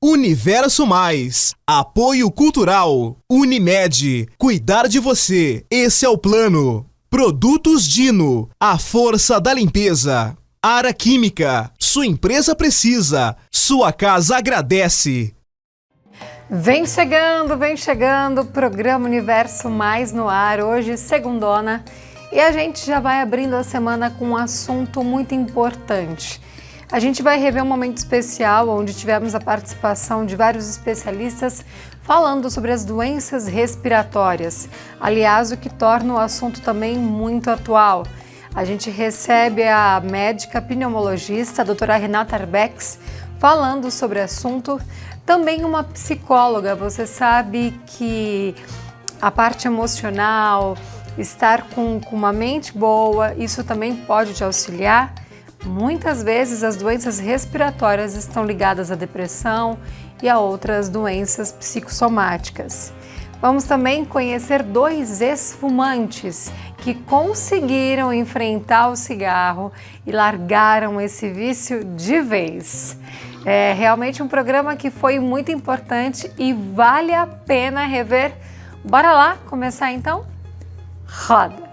Universo Mais, apoio cultural, Unimed, cuidar de você, esse é o plano. Produtos Dino, a força da limpeza. Ara Química, sua empresa precisa, sua casa agradece. Vem chegando, programa Universo Mais no ar, hoje segundona, e a gente já vai abrindo a semana com um assunto muito importante. A gente vai rever um momento especial onde tivemos a participação de vários especialistas falando sobre as doenças respiratórias, aliás, o que torna o assunto também muito atual. A gente recebe a médica pneumologista, a doutora Renata Arbex, falando sobre o assunto, também uma psicóloga. Você sabe que a parte emocional, estar com uma mente boa, isso também pode te auxiliar. Muitas vezes as doenças respiratórias estão ligadas à depressão e a outras doenças psicossomáticas. Vamos também conhecer dois ex-fumantes que conseguiram enfrentar o cigarro e largaram esse vício de vez. É realmente um programa que foi muito importante e vale a pena rever. Bora lá começar então? Roda!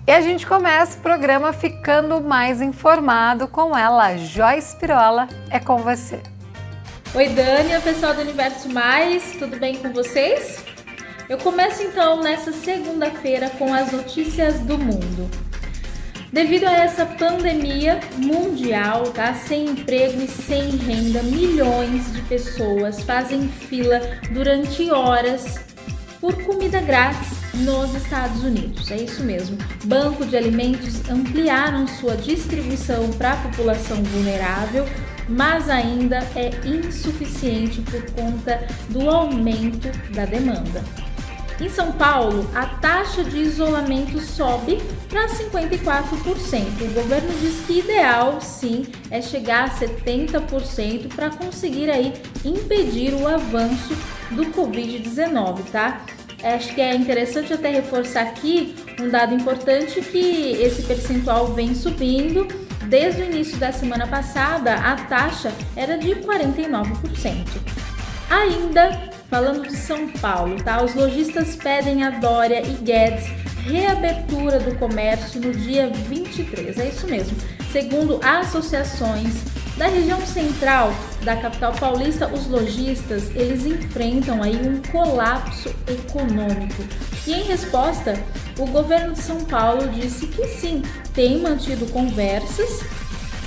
E a gente começa o programa ficando mais informado com ela, Joyce Pirola, é com você. Oi Dani, pessoal do Universo Mais, tudo bem com vocês? Eu começo então nessa segunda-feira com as notícias do mundo. Devido a essa pandemia mundial, sem emprego e sem renda, milhões de pessoas fazem fila durante horas por comida grátis nos Estados Unidos. É isso mesmo. Banco de alimentos ampliaram sua distribuição para a população vulnerável, mas ainda é insuficiente por conta do aumento da demanda. Em São Paulo, a taxa de isolamento sobe para 54%. O governo diz que ideal, sim, é chegar a 70% para conseguir aí impedir o avanço do Covid-19, tá? Acho que é interessante até reforçar aqui um dado importante, que esse percentual vem subindo. Desde o início da semana passada, a taxa era de 49%. Ainda falando de São Paulo, tá? Os lojistas pedem a Dória e Guedes reabertura do comércio no dia 23. É isso mesmo. Segundo associações da região central da capital paulista, os lojistas, eles enfrentam aí um colapso econômico. E em resposta, o governo de São Paulo disse que sim, tem mantido conversas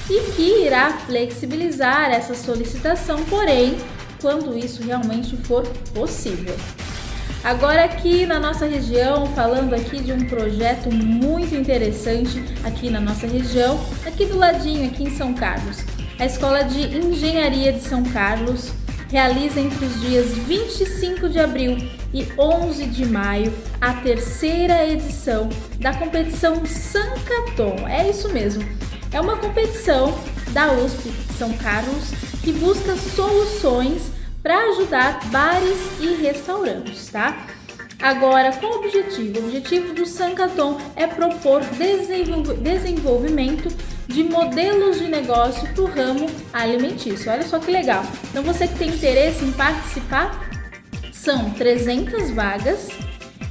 e que irá flexibilizar essa solicitação, porém, quando isso realmente for possível. Agora aqui na nossa região, falando aqui de um projeto muito interessante aqui na nossa região, aqui do ladinho, aqui em São Carlos. A Escola de Engenharia de São Carlos realiza entre os dias 25 de abril e 11 de maio a terceira edição da competição Sankaton. É isso mesmo, é uma competição da USP São Carlos que busca soluções para ajudar bares e restaurantes, tá? Agora, qual o objetivo? O objetivo do Sankaton é propor desenvolvimento de modelos de negócio para o ramo alimentício. Olha só que legal! Então, você que tem interesse em participar, são 300 vagas.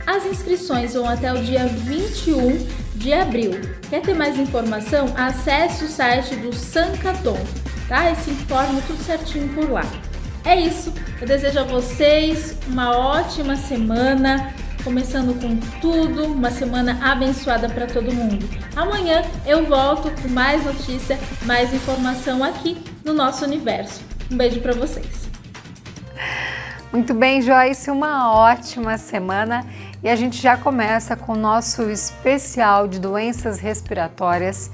As inscrições vão até o dia 21 de abril. Quer ter mais informação? Acesse o site do Sankaton, tá? E se informe tudo certinho por lá. É isso, eu desejo a vocês uma ótima semana, começando com tudo, uma semana abençoada para todo mundo. Amanhã eu volto com mais notícia, mais informação aqui no nosso universo. Um beijo para vocês. Muito bem, Joyce, uma ótima semana e a gente já começa com o nosso especial de doenças respiratórias.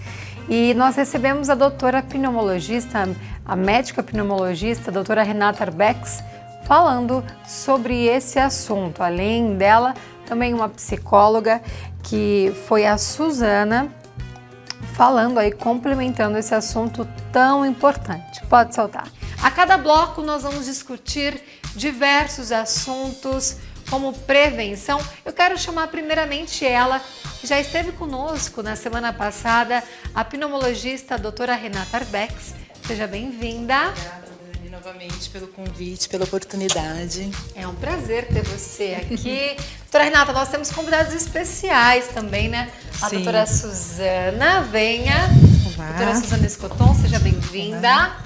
E nós recebemos a doutora pneumologista, a médica pneumologista, a doutora Renata Arbex, falando sobre esse assunto. Além dela, também uma psicóloga, que foi a Suzana, falando aí, complementando esse assunto tão importante. Pode soltar. A cada bloco nós vamos discutir diversos assuntos, como prevenção. Eu quero chamar primeiramente ela, que já esteve conosco na semana passada, a pneumologista a doutora Renata Arbex. Seja bem-vinda. Obrigada, Dani, novamente pelo convite, pela oportunidade. É um prazer ter você aqui. Doutora Renata, nós temos convidados especiais também, né? A Sim. doutora Suzana, venha. Olá. Doutora Suzana Escoton, seja bem-vinda.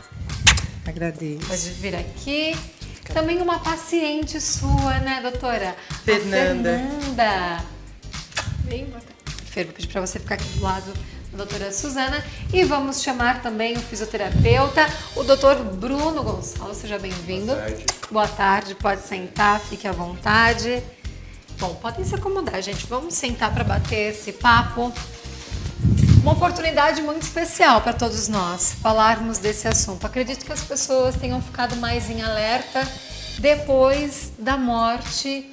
Agradeço. Pode vir aqui. Também uma paciente sua, né, doutora? Fernanda. A Fernanda. Vem, Fer, vou pedir para você ficar aqui do lado da doutora Suzana. E vamos chamar também o fisioterapeuta, o doutor Bruno Gonçalves. Seja bem-vindo. Boa tarde. Boa tarde, pode sentar, fique à vontade. Bom, podem se acomodar, gente. Vamos sentar para bater esse papo. Uma oportunidade muito especial para todos nós falarmos desse assunto. Acredito que as pessoas tenham ficado mais em alerta depois da morte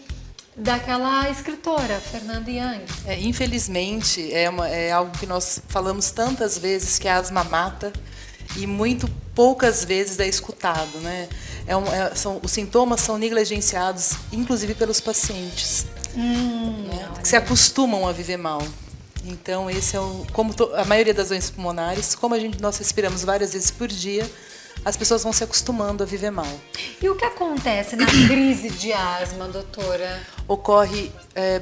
daquela escritora, Fernanda Young. Infelizmente, é algo que nós falamos tantas vezes, que a asma mata, e muito poucas vezes é escutado, né? Os sintomas são negligenciados, inclusive pelos pacientes, né? Que se acostumam a viver mal. Então, esse é a maioria das doenças pulmonares, como nós respiramos várias vezes por dia, as pessoas vão se acostumando a viver mal. E o que acontece na crise de asma, doutora? Ocorre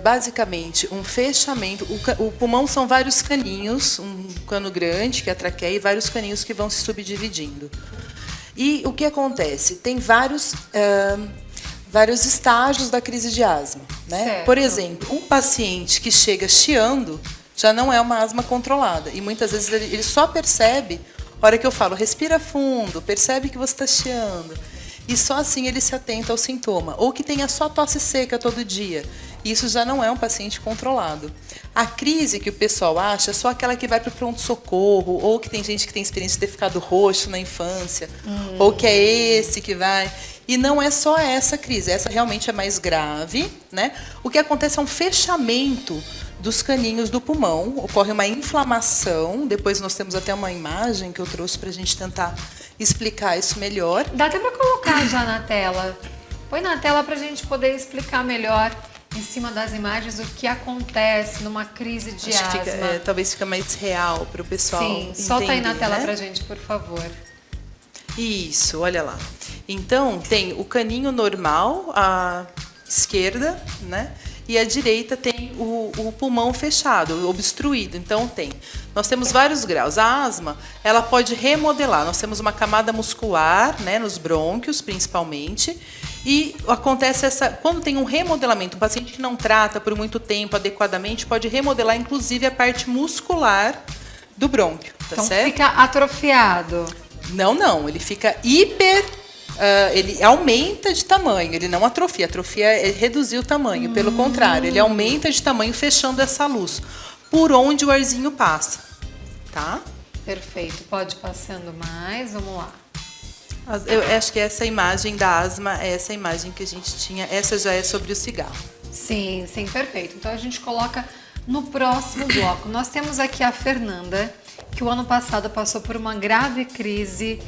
basicamente um fechamento. O pulmão são vários caninhos, um cano grande, que é a traqueia, e vários caninhos que vão se subdividindo. E o que acontece? Tem vários estágios da crise de asma, né? Certo. Por exemplo, um paciente que chega chiando já não é uma asma controlada. E muitas vezes ele só percebe, a hora que eu falo, respira fundo, percebe que você está chiando. E só assim ele se atenta ao sintoma. Ou que tenha só tosse seca todo dia. Isso já não é um paciente controlado. A crise que o pessoal acha é só aquela que vai para o pronto-socorro, ou que tem gente que tem experiência de ter ficado roxo na infância, ou que é esse que vai. E não é só essa crise, essa realmente é mais grave, né? O que acontece é um fechamento dos caninhos do pulmão, ocorre uma inflamação. Depois nós temos até uma imagem que eu trouxe para a gente tentar explicar isso melhor. Dá até para colocar já na tela. Põe na tela para a gente poder explicar melhor, em cima das imagens, o que acontece numa crise de Acho que asma. talvez fica mais real para o pessoal Sim, solta aí na entender, tela né? para a gente, por favor. Isso, olha lá. Então, tem o caninho normal, à esquerda, né? E à direita tem o pulmão fechado, obstruído. Então, nós temos vários graus. A asma, ela pode remodelar. Nós temos uma camada muscular, né, nos brônquios, principalmente. E acontece quando tem um remodelamento, um paciente que não trata por muito tempo adequadamente, pode remodelar, inclusive, a parte muscular do brônquio. Tá Então certo? fica atrofiado. Não, ele fica ele aumenta de tamanho, ele não atrofia. Atrofia é reduzir o tamanho, pelo contrário, ele aumenta de tamanho fechando essa luz, por onde o arzinho passa, tá? Perfeito, pode ir passando mais, vamos lá. Eu acho que essa imagem da asma é essa imagem que a gente tinha, essa já é sobre o cigarro. Sim, perfeito. Então a gente coloca no próximo bloco. Nós temos aqui a Fernanda, que o ano passado passou por uma grave crise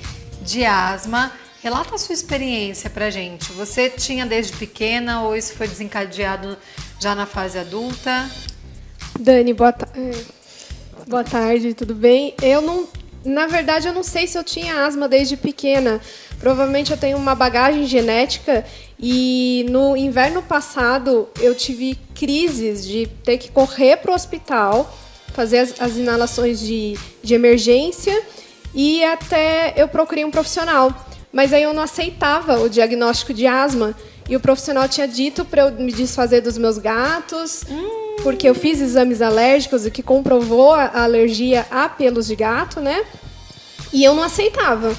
de asma. Relata a sua experiência pra gente. Você tinha desde pequena ou isso foi desencadeado já na fase adulta? Dani, boa tarde, tudo bem? Na verdade, eu não sei se eu tinha asma desde pequena. Provavelmente eu tenho uma bagagem genética e no inverno passado eu tive crises de ter que correr para o hospital, fazer as inalações de emergência e até eu procurei um profissional. Mas aí eu não aceitava o diagnóstico de asma e o profissional tinha dito para eu me desfazer dos meus gatos, porque eu fiz exames alérgicos, o que comprovou a alergia a pelos de gato, né? E eu não aceitava.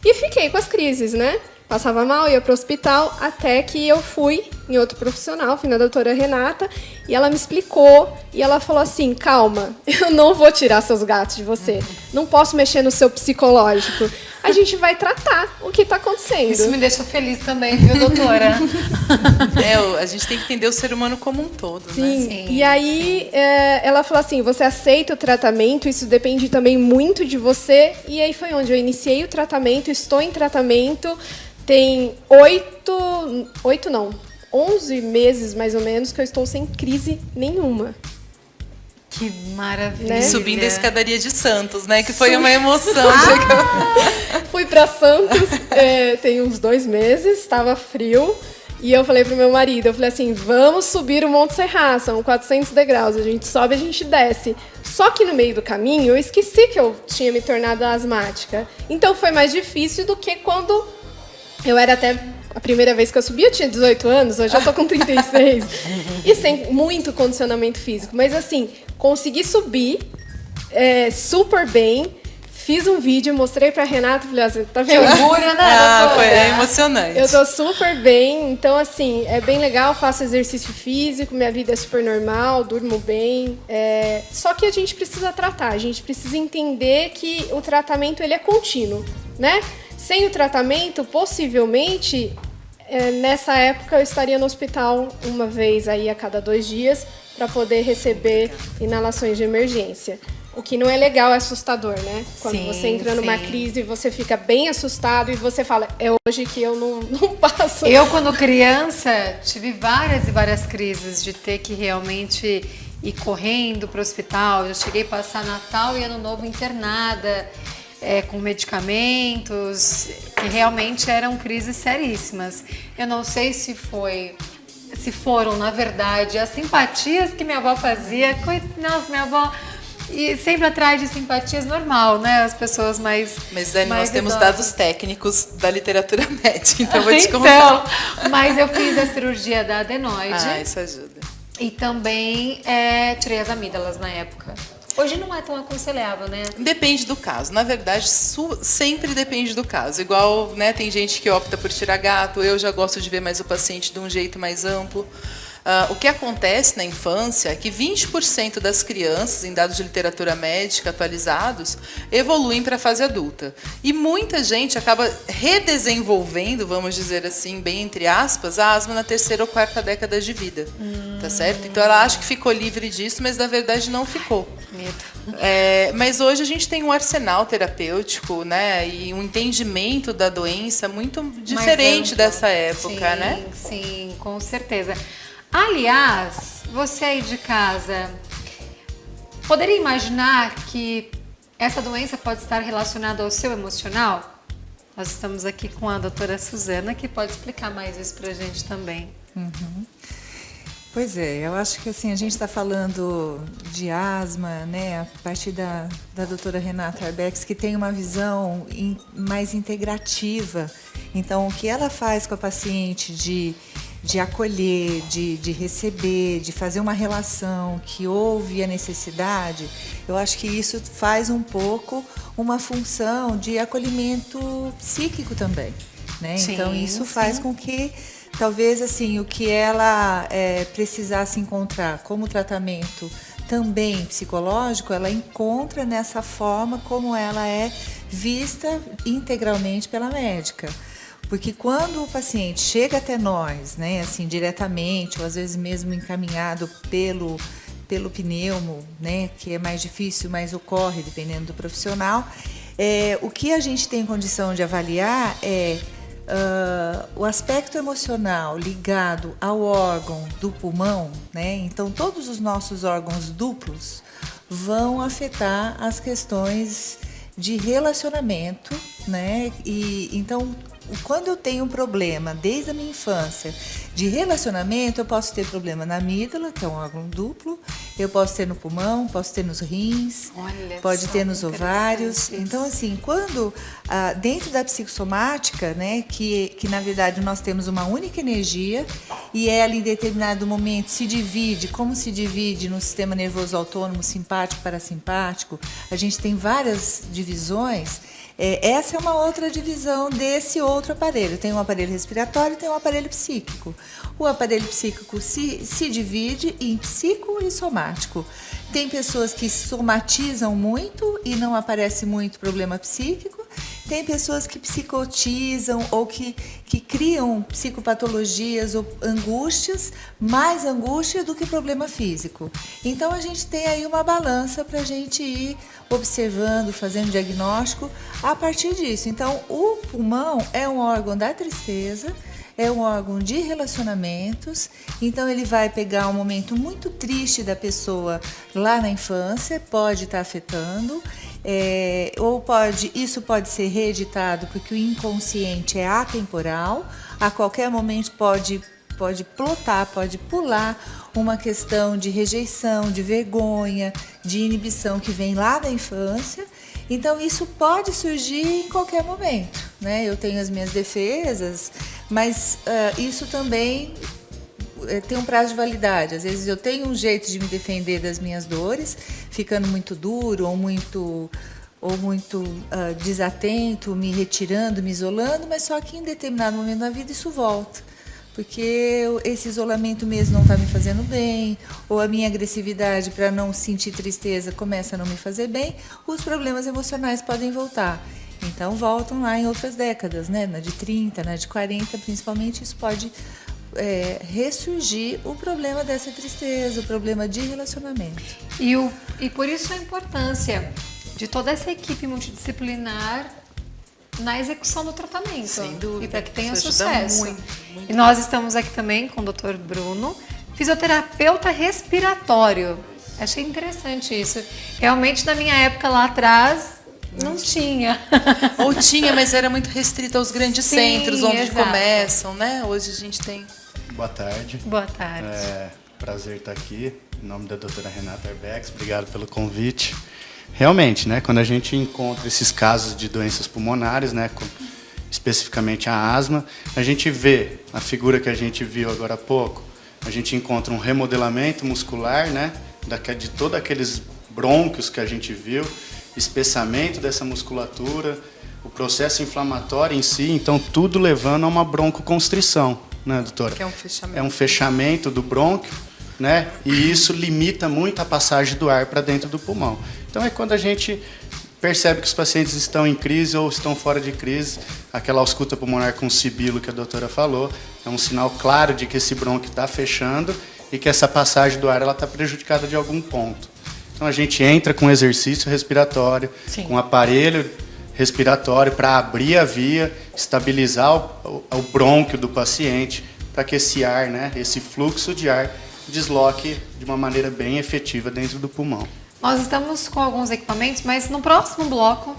E fiquei com as crises, né? Passava mal, ia para o hospital, até que eu fui em outro profissional, fui na doutora Renata, e ela me explicou, e ela falou assim, calma, eu não vou tirar seus gatos de você, não posso mexer no seu psicológico, a gente vai tratar o que está acontecendo. Isso me deixa feliz também, viu, doutora? A gente tem que entender o ser humano como um todo, Sim. né? Sim, E aí ela falou assim, você aceita o tratamento, isso depende também muito de você. E aí foi onde eu iniciei o tratamento, estou em tratamento, tem 11 meses mais ou menos que eu estou sem crise nenhuma. Que maravilha. Né? Subindo a escadaria de Santos, né? Que foi uma emoção. Fui para Santos tem uns 2 meses, estava frio. E eu falei pro meu marido, eu falei assim, vamos subir o Monte Serra, são 400 degraus, a gente sobe, a gente desce. Só que no meio do caminho, eu esqueci que eu tinha me tornado asmática. Então foi mais difícil do que quando eu era até... A primeira vez que eu subi, eu tinha 18 anos, hoje eu tô com 36. E sem muito condicionamento físico. Mas assim, consegui subir super bem. Fiz um vídeo, mostrei pra Renata, falei assim, tá vendo? Que orgulho, né, Foi emocionante. Eu tô super bem, então assim, é bem legal, faço exercício físico, minha vida é super normal, durmo bem. Só que a gente precisa tratar, a gente precisa entender que o tratamento ele é contínuo, né? Sem o tratamento, possivelmente, nessa época eu estaria no hospital uma vez aí a cada 2 dias para poder receber inalações de emergência. O que não é legal, é assustador, né? Quando você entra numa crise, você fica bem assustado e você fala, é hoje que eu não passo. Eu, quando criança, tive várias e várias crises de ter que realmente ir correndo para o hospital. Eu cheguei a passar Natal e Ano Novo internada, com medicamentos, que realmente eram crises seríssimas. Eu não sei se foram, na verdade, as simpatias que minha avó fazia. Nossa, minha avó... E sempre atrás de simpatias normal, né? As pessoas mais... Mas, Dani, nós temos idosas. dados técnicos da literatura médica, então eu vou te contar. Mas eu fiz a cirurgia da adenoide. Isso ajuda. E também tirei as amígdalas na época. Hoje não é tão aconselhável, né? Depende do caso. Na verdade, sempre depende do caso. Igual, né, tem gente que opta por tirar gato, eu já gosto de ver mais o paciente de um jeito mais amplo. O que acontece na infância é que 20% das crianças, em dados de literatura médica atualizados, evoluem para a fase adulta. E muita gente acaba redesenvolvendo, vamos dizer assim, bem entre aspas, a asma na 3ª ou 4ª década de vida. Tá certo? Então ela acha que ficou livre disso, mas na verdade não ficou. Medo. Mas hoje a gente tem um arsenal terapêutico, né, e um entendimento da doença muito diferente dessa época, né? Sim, com certeza. Aliás, você aí de casa, poderia imaginar que essa doença pode estar relacionada ao seu emocional? Nós estamos aqui com a doutora Suzana, que pode explicar mais isso pra gente também. Uhum. Pois é, eu acho que assim, a gente está falando de asma, né, a partir da doutora Renata Arbex, que tem uma visão mais integrativa. Então, o que ela faz com a paciente de acolher, de receber, de fazer uma relação, que houve a necessidade, eu acho que isso faz um pouco uma função de acolhimento psíquico também, né? Sim, então isso faz com que talvez assim o que ela precisasse encontrar como tratamento também psicológico, ela encontra nessa forma como ela é vista integralmente pela médica. Porque quando o paciente chega até nós, né, assim, diretamente, ou às vezes mesmo encaminhado pelo pneumo, né, que é mais difícil, mas ocorre dependendo do profissional, o que a gente tem condição de avaliar é o aspecto emocional ligado ao órgão do pulmão, né? Então, todos os nossos órgãos duplos vão afetar as questões de relacionamento, né? E então, quando eu tenho um problema desde a minha infância de relacionamento, eu posso ter problema na amígdala, que é um órgão duplo, eu posso ter no pulmão, posso ter nos rins, pode ter nos ovários. Então, assim, quando dentro da psicossomática, né, que na verdade nós temos uma única energia e ela em determinado momento se divide, como se divide no sistema nervoso autônomo, simpático, parasimpático, a gente tem várias divisões. Essa é uma outra divisão desse outro aparelho. Tem um aparelho respiratório e tem um aparelho psíquico. O aparelho psíquico se divide em psico e somático. Tem pessoas que somatizam muito e não aparece muito problema psíquico. Tem pessoas que psicotizam ou que criam psicopatologias ou angústias, mais angústia do que problema físico. Então, a gente tem aí uma balança para a gente ir observando, fazendo diagnóstico a partir disso. Então, o pulmão é um órgão da tristeza, é um órgão de relacionamentos, então ele vai pegar um momento muito triste da pessoa lá na infância, pode estar afetando, isso pode ser reeditado porque o inconsciente é atemporal, a qualquer momento pode plotar, pode pular uma questão de rejeição, de vergonha, de inibição que vem lá da infância. Então, isso pode surgir em qualquer momento, né? Eu tenho as minhas defesas, mas isso também tem um prazo de validade. Às vezes eu tenho um jeito de me defender das minhas dores, ficando muito duro ou muito desatento, me retirando, me isolando, mas só que em determinado momento da vida isso volta. Porque esse isolamento mesmo não está me fazendo bem, ou a minha agressividade para não sentir tristeza começa a não me fazer bem, os problemas emocionais podem voltar. Então, voltam lá em outras décadas, né? Na de 30, na de 40, principalmente, isso pode ressurgir o problema dessa tristeza, o problema de relacionamento. E por isso a importância de toda essa equipe multidisciplinar na execução do tratamento. Sem dúvida. E para que tenha Isso ajuda sucesso. muito. E nós estamos aqui também com o Dr. Bruno, fisioterapeuta respiratório. Achei interessante isso. Realmente, na minha época lá atrás, não tinha. Ou tinha, mas era muito restrito aos grandes centros, onde exato. começam, né? Hoje a gente tem... Boa tarde. Boa tarde. Prazer estar aqui. Em nome da doutora Renata Arbex, obrigado pelo convite. Realmente, né, quando a gente encontra esses casos de doenças pulmonares, né, especificamente a asma, a gente vê a figura que a gente viu agora há pouco, a gente encontra um remodelamento muscular, né, de todos aqueles brônquios que a gente viu, espessamento dessa musculatura, o processo inflamatório em si, então tudo levando a uma broncoconstrição, né, doutora? Que é um fechamento. É um fechamento do brônquio, né, e isso limita muito a passagem do ar para dentro do pulmão. Então, é quando a gente percebe que os pacientes estão em crise ou estão fora de crise, aquela ausculta pulmonar com sibilo que a doutora falou, é um sinal claro de que esse brônquio está fechando e que essa passagem do ar está prejudicada de algum ponto. Então, a gente entra com exercício respiratório, Sim. com aparelho respiratório para abrir a via, estabilizar o brônquio do paciente, para que esse ar, né, esse fluxo de ar, desloque de uma maneira bem efetiva dentro do pulmão. Nós estamos com alguns equipamentos, mas no próximo bloco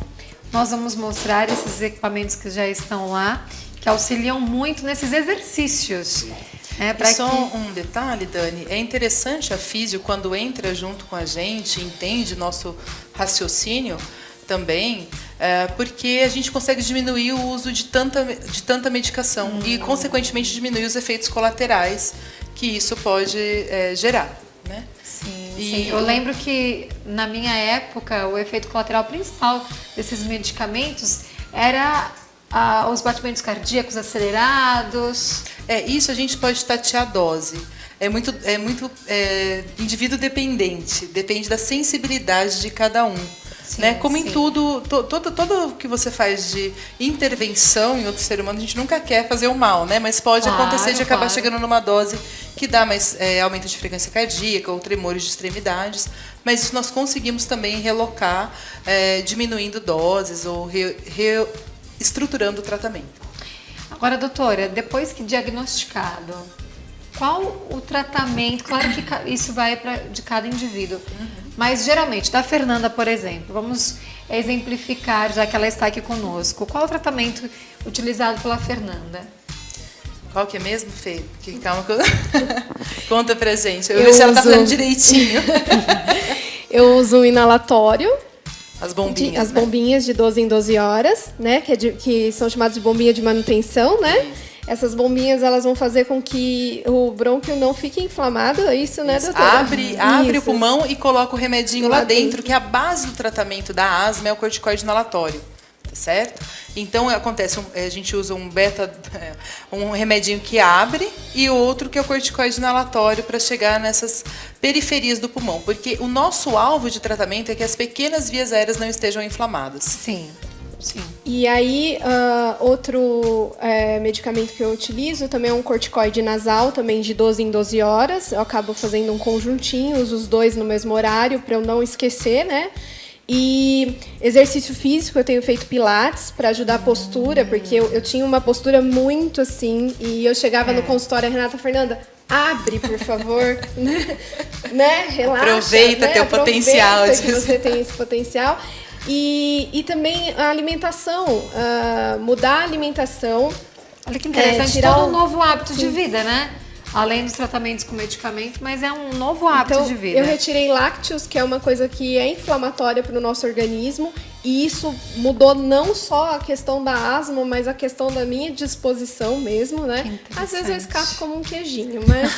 nós vamos mostrar esses equipamentos que já estão lá, que auxiliam muito nesses exercícios. E só um detalhe, Dani, é interessante a físio, quando entra junto com a gente, entende nosso raciocínio também, porque a gente consegue diminuir o uso de tanta medicação e, consequentemente, diminuir os efeitos colaterais que isso pode gerar, né? Sim, eu lembro que na minha época o efeito colateral principal desses medicamentos era os batimentos cardíacos acelerados. Isso a gente pode tatear a dose. É muito indivíduo dependente, depende da sensibilidade de cada um. Sim, né? Como sim. em tudo, todo que você faz de intervenção em outro ser humano, a gente nunca quer fazer o mal, né? Mas pode acontecer de acabar chegando numa dose que dá mais aumento de frequência cardíaca ou tremores de extremidades, mas isso nós conseguimos também relocar, diminuindo doses ou reestruturando o tratamento. Agora, doutora, depois que diagnosticado, qual o tratamento? Claro que isso vai de cada indivíduo. Mas, geralmente, da Fernanda, por exemplo, vamos exemplificar, já que ela está aqui conosco. Qual o tratamento utilizado pela Fernanda? Qual que é mesmo, Fê? Calma que eu... Conta pra gente. Eu ver se ela tá falando direitinho. Eu uso um inalatório. As bombinhas, As bombinhas de 12 em 12 horas, né? Que são chamadas de bombinha de manutenção, né? Essas bombinhas, elas vão fazer com que o brônquio não fique inflamado, é isso, né, doutora? Abre o pulmão e coloca o remedinho lá dentro, que a base do tratamento da asma é o corticoide inalatório. tá certo? Então acontece, a gente usa um remedinho que abre e outro que é o corticoide inalatório para chegar nessas periferias do pulmão, porque o nosso alvo de tratamento é que as pequenas vias aéreas não estejam inflamadas. Sim. Sim. E aí, outro medicamento que eu utilizo também é um corticoide nasal, também de 12 em 12 horas. Eu acabo fazendo um conjuntinho, uso os dois no mesmo horário para eu não esquecer, né? E exercício físico, eu tenho feito pilates para ajudar a postura, porque eu tinha uma postura muito assim, e eu chegava no consultório, a Renata, Fernanda, abre, por favor, né? Relaxa. Aproveita teu potencial. Que você tem esse potencial. E também a alimentação, mudar a alimentação. Olha que interessante, todo um novo hábito de vida, né? Além dos tratamentos com medicamentos, mas é um novo hábito de vida. Eu retirei lácteos, que é uma coisa que é inflamatória para o nosso organismo, e isso mudou não só a questão da asma, mas a questão da minha disposição mesmo, né? Às vezes eu escapo como um queijinho, mas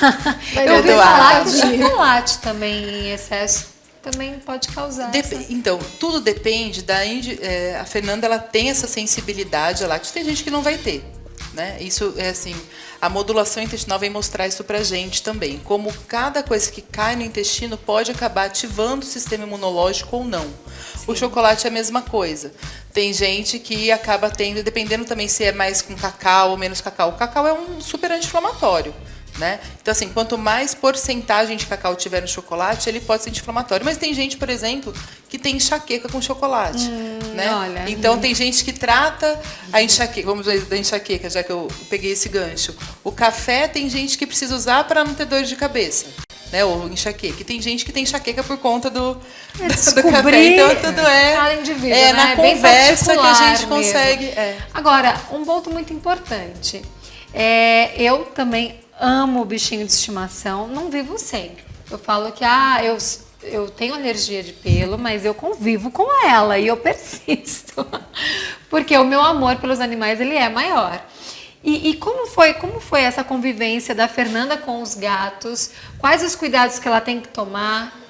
eu ouvi falar que o chocolate também em excesso também pode causar. Então, tudo depende a Fernanda, ela tem essa sensibilidade a lácteos, tem gente que não vai ter, né? Isso é assim, a modulação intestinal vem mostrar isso pra gente também, como cada coisa que cai no intestino pode acabar ativando o sistema imunológico ou não. Sim. O chocolate é a mesma coisa. Tem gente que acaba tendo, dependendo também se é mais com cacau ou menos cacau. O cacau é um super anti-inflamatório, né? Então, assim, quanto mais porcentagem de cacau tiver no chocolate, ele pode ser anti-inflamatório. Mas tem gente, por exemplo, que tem enxaqueca com chocolate, né? Olha, então, tem gente que trata a enxaqueca, vamos dizer, da enxaqueca, já que eu peguei esse gancho. O café tem gente que precisa usar para não ter dor de cabeça, né? Ou enxaqueca. E tem gente que tem enxaqueca por conta do café. Então, tudo cada indivíduo, né? na conversa que a gente consegue. Agora, um ponto muito importante. Eu também amo o bichinho de estimação, não vivo sem. Eu falo que eu tenho alergia de pelo, mas eu convivo com ela e eu persisto. Porque o meu amor pelos animais, ele é maior. E como foi essa convivência da Fernanda com os gatos? Quais os cuidados que ela tem que tomar?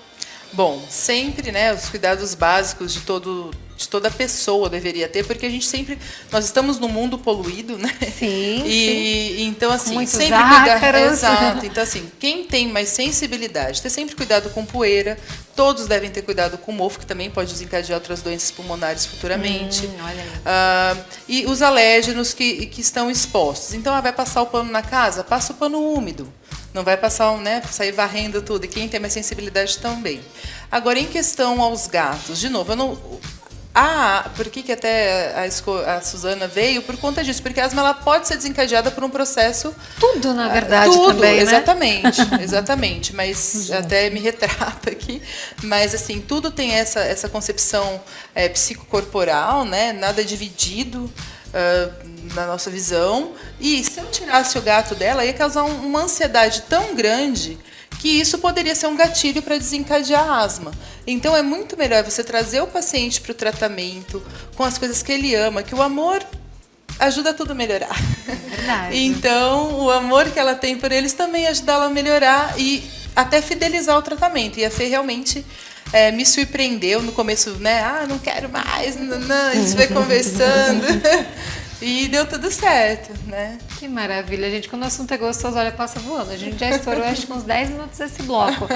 Bom, sempre, né, os cuidados básicos de toda pessoa deveria ter, porque nós estamos num mundo poluído, né? Sim. Então, assim, muitos sempre ácaros. Exato. Então, assim, quem tem mais sensibilidade, ter sempre cuidado com poeira, todos devem ter cuidado com mofo, que também pode desencadear outras doenças pulmonares futuramente. Olha aí. E os alérgenos que estão expostos. Então, vai passar o pano na casa? Passa o pano úmido. Não vai passar, né, sair varrendo tudo. E quem tem mais sensibilidade também. Agora, em questão aos gatos, de novo, eu não... por que até a Suzana veio? Por conta disso, porque a asma ela pode ser desencadeada por um processo... Tudo, na verdade, também, exatamente, né? Exatamente, mas até me retrata aqui. Mas, assim, tudo tem essa concepção psicocorporal, né? Nada é dividido na nossa visão. E se eu tirasse o gato dela, ia causar uma ansiedade tão grande que isso poderia ser um gatilho para desencadear a asma. Então, é muito melhor você trazer o paciente para o tratamento com as coisas que ele ama, que o amor ajuda tudo a melhorar. Verdade. Então, o amor que ela tem por eles também ajuda ela a melhorar e até fidelizar o tratamento. E a Fê realmente me surpreendeu no começo, né? Não quero mais, não, a gente vai conversando. E deu tudo certo, né? Que maravilha, gente. Quando o assunto é gostoso, olha, passa voando. A gente já estourou, acho que uns 10 minutos esse bloco.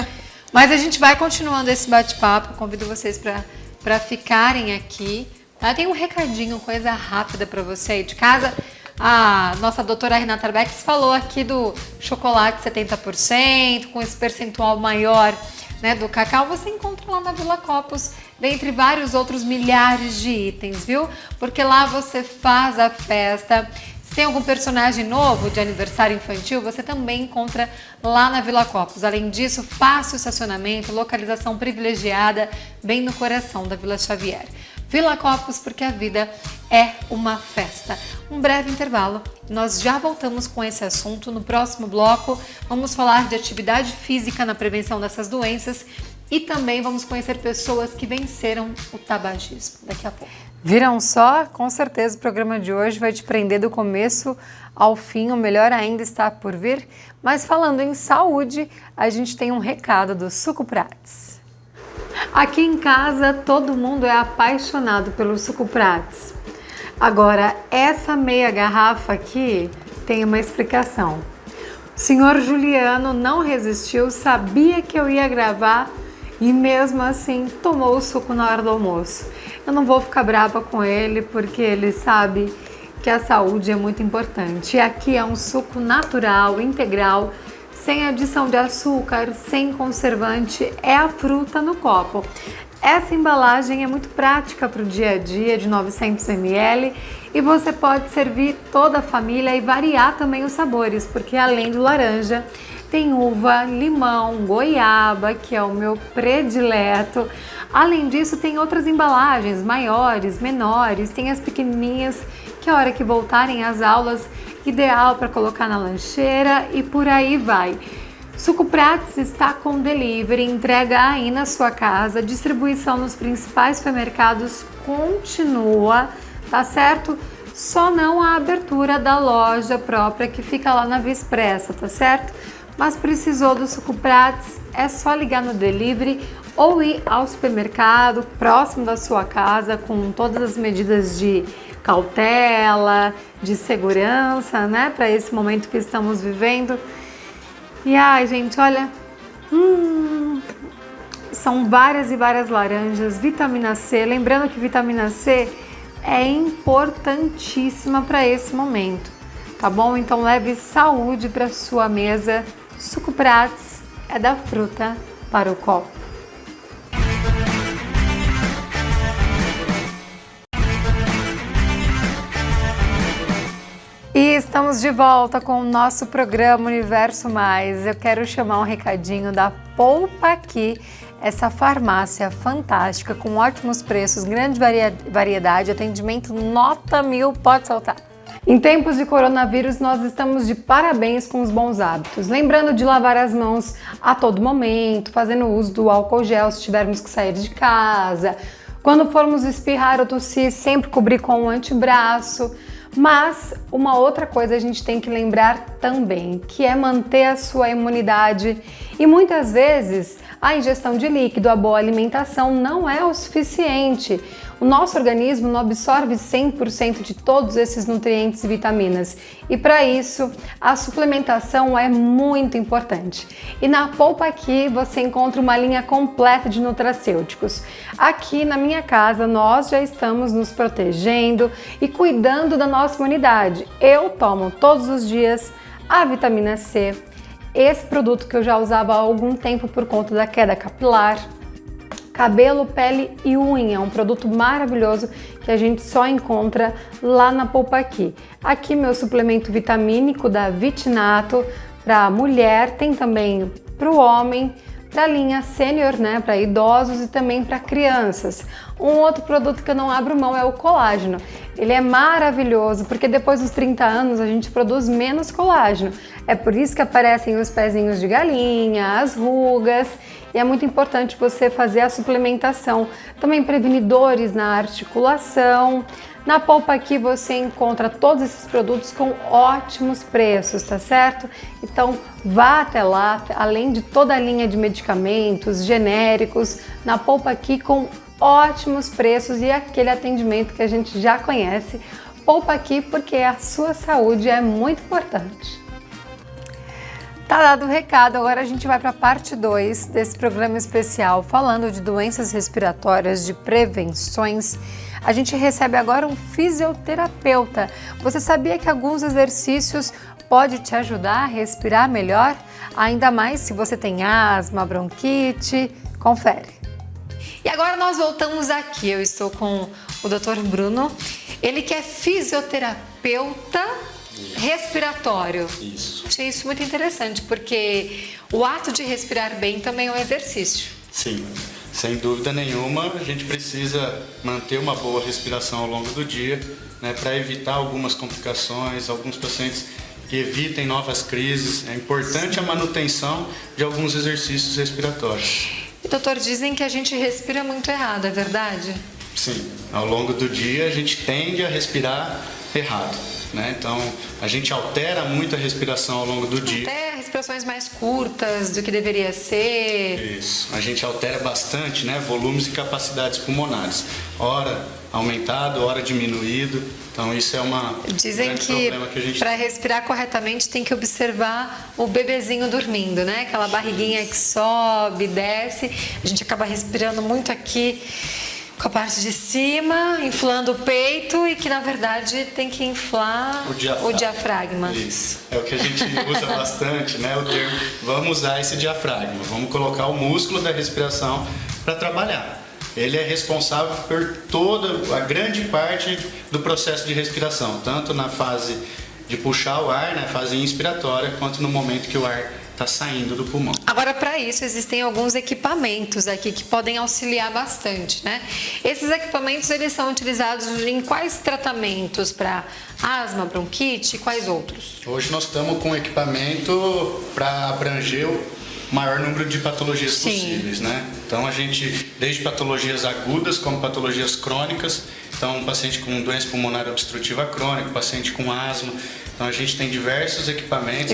Mas a gente vai continuando esse bate-papo. Convido vocês para ficarem aqui. Tá? Tem um recadinho, coisa rápida para você aí de casa. A nossa doutora Renata Arbex falou aqui do chocolate 70%, com esse percentual maior, né, do cacau. Você encontra lá na Vila Copos, dentre vários outros milhares de itens, viu? Porque lá você faz a festa. Se tem algum personagem novo de aniversário infantil, você também encontra lá na Vila Copos. Além disso, fácil estacionamento, localização privilegiada, bem no coração da Vila Xavier. Vila Copos, porque a vida é uma festa. Um breve intervalo. Nós já voltamos com esse assunto. No próximo bloco, vamos falar de atividade física na prevenção dessas doenças e também vamos conhecer pessoas que venceram o tabagismo. Daqui a pouco. Viram só? Com certeza o programa de hoje vai te prender do começo ao fim. O melhor ainda está por vir. Mas falando em saúde, a gente tem um recado do Sucuprates. Aqui em casa, todo mundo é apaixonado pelo Sucuprates. Agora, essa meia garrafa aqui tem uma explicação. O senhor Juliano não resistiu, sabia que eu ia gravar e mesmo assim tomou o suco na hora do almoço. Eu não vou ficar brava com ele porque ele sabe que a saúde é muito importante. E aqui é um suco natural, integral, sem adição de açúcar, sem conservante, é a fruta no copo. Essa embalagem é muito prática para o dia a dia, de 900 ml, e você pode servir toda a família e variar também os sabores, porque além do laranja, tem uva, limão, goiaba, que é o meu predileto. Além disso, tem outras embalagens, maiores, menores, tem as pequenininhas, que a hora que voltarem às aulas, ideal para colocar na lancheira e por aí vai. Suco Prats está com delivery, entrega aí na sua casa, distribuição nos principais supermercados continua, tá certo? Só não a abertura da loja própria que fica lá na Via Expressa, tá certo? Mas precisou do Suco Prats, é só ligar no delivery ou ir ao supermercado próximo da sua casa com todas as medidas de cautela, de segurança, né? Para esse momento que estamos vivendo. E ai, gente, olha, são várias e várias laranjas, vitamina C. Lembrando que vitamina C é importantíssima para esse momento, tá bom? Então leve saúde para sua mesa. Suco Prats é da fruta para o copo. E estamos de volta com o nosso programa Universo Mais. Eu quero chamar um recadinho da Poupa Aqui, essa farmácia fantástica, com ótimos preços, grande variedade, atendimento nota 1000, pode saltar. Em tempos de coronavírus, nós estamos de parabéns com os bons hábitos. Lembrando de lavar as mãos a todo momento, fazendo uso do álcool gel se tivermos que sair de casa. Quando formos espirrar ou tossir, sempre cobrir com um antebraço. Mas uma outra coisa a gente tem que lembrar também, que é manter a sua imunidade. E muitas vezes a ingestão de líquido, a boa alimentação não é o suficiente. O nosso organismo não absorve 100% de todos esses nutrientes e vitaminas. E para isso, a suplementação é muito importante. E na Poupa Aqui você encontra uma linha completa de nutracêuticos. Aqui na minha casa nós já estamos nos protegendo e cuidando da nossa imunidade. Eu tomo todos os dias a vitamina C, esse produto que eu já usava há algum tempo por conta da queda capilar. Cabelo, pele e unha, é um produto maravilhoso que a gente só encontra lá na Poupa Aqui. Aqui meu suplemento vitamínico da Vitinato para mulher, tem também para o homem, para a linha sênior, né, para idosos e também para crianças. Um outro produto que eu não abro mão é o colágeno. Ele é maravilhoso porque depois dos 30 anos a gente produz menos colágeno. É por isso que aparecem os pezinhos de galinha, as rugas, e é muito importante você fazer a suplementação. Também previne dores na articulação. Na Poupa Aqui você encontra todos esses produtos com ótimos preços, tá certo? Então vá até lá, além de toda a linha de medicamentos genéricos, na Poupa Aqui com ótimos preços e aquele atendimento que a gente já conhece. Poupa Aqui porque a sua saúde é muito importante. Tá dado o recado, agora a gente vai para a parte 2 desse programa especial, falando de doenças respiratórias, de prevenções. A gente recebe agora um fisioterapeuta. Você sabia que alguns exercícios podem te ajudar a respirar melhor? Ainda mais se você tem asma, bronquite. Confere. E agora nós voltamos aqui. Eu estou com o Dr. Bruno. Ele que é fisioterapeuta respiratório. Isso. Achei isso muito interessante, porque o ato de respirar bem também é um exercício. Sim, sem dúvida nenhuma, a gente precisa manter uma boa respiração ao longo do dia, né, para evitar algumas complicações, alguns pacientes que evitem novas crises. É importante a manutenção de alguns exercícios respiratórios. E, doutor, dizem que a gente respira muito errado, é verdade? Sim, ao longo do dia a gente tende a respirar errado. né? Então, a gente altera muito a respiração ao longo do dia. Até respirações mais curtas do que deveria ser. Isso. A gente altera bastante, né? Volumes e capacidades pulmonares. Hora aumentado, hora diminuído. Então, isso é Dizem grande que problema que a gente para respirar corretamente tem que observar o bebezinho dormindo, né? Aquela barriguinha que sobe, desce. A gente acaba respirando muito aqui com a parte de cima, inflando o peito e que na verdade tem que inflar o diafragma. Isso. É o que a gente usa bastante, né? O termo, vamos usar esse diafragma, vamos colocar o músculo da respiração para trabalhar. Ele é responsável por toda a grande parte do processo de respiração, tanto na fase de puxar o ar, na fase inspiratória, quanto no momento que o ar está saindo do pulmão. Agora, para isso, existem alguns equipamentos aqui que podem auxiliar bastante, né? Esses equipamentos, eles são utilizados em quais tratamentos? Para asma, bronquite e quais outros? Hoje nós estamos com equipamento para abranger o maior número de patologias possíveis, né? Então a gente, desde patologias agudas como patologias crônicas, então um paciente com doença pulmonar obstrutiva crônica, paciente com asma, então a gente tem diversos equipamentos,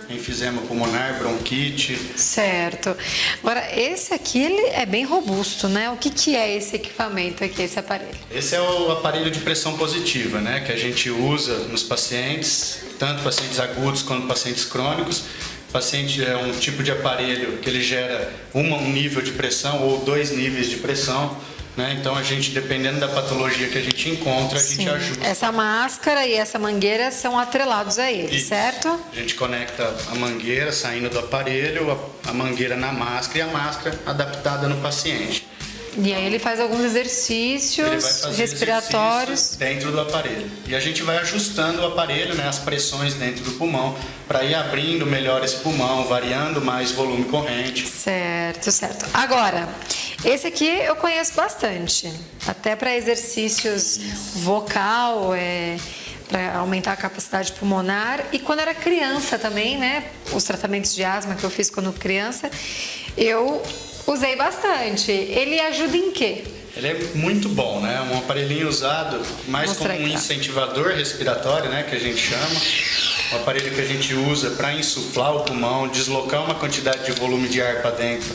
enfisema pulmonar, bronquite. Certo. Agora, esse aqui, ele é bem robusto, né? O que é esse equipamento aqui, esse aparelho? Esse é o aparelho de pressão positiva, né? Que a gente usa nos pacientes, tanto pacientes agudos quanto pacientes crônicos. O paciente é um tipo de aparelho que ele gera um nível de pressão ou 2 níveis de pressão, né? Então a gente, dependendo da patologia que a gente encontra, a gente ajusta. Essa máscara e essa mangueira são atrelados a ele, certo? A gente conecta a mangueira saindo do aparelho, a mangueira na máscara e a máscara adaptada no paciente. E aí ele faz alguns exercícios respiratórios dentro do aparelho. E a gente vai ajustando o aparelho, né, as pressões dentro do pulmão, para ir abrindo melhor esse pulmão, variando mais volume corrente. Certo, certo. Agora, esse aqui eu conheço bastante, até para exercícios vocal, para aumentar a capacidade pulmonar. E quando era criança também, né, os tratamentos de asma que eu fiz quando criança, eu usei bastante. Ele ajuda em quê? Ele é muito bom, né? Um aparelhinho usado mais como um incentivador respiratório, né? Que a gente chama. Um aparelho que a gente usa para insuflar o pulmão, deslocar uma quantidade de volume de ar para dentro,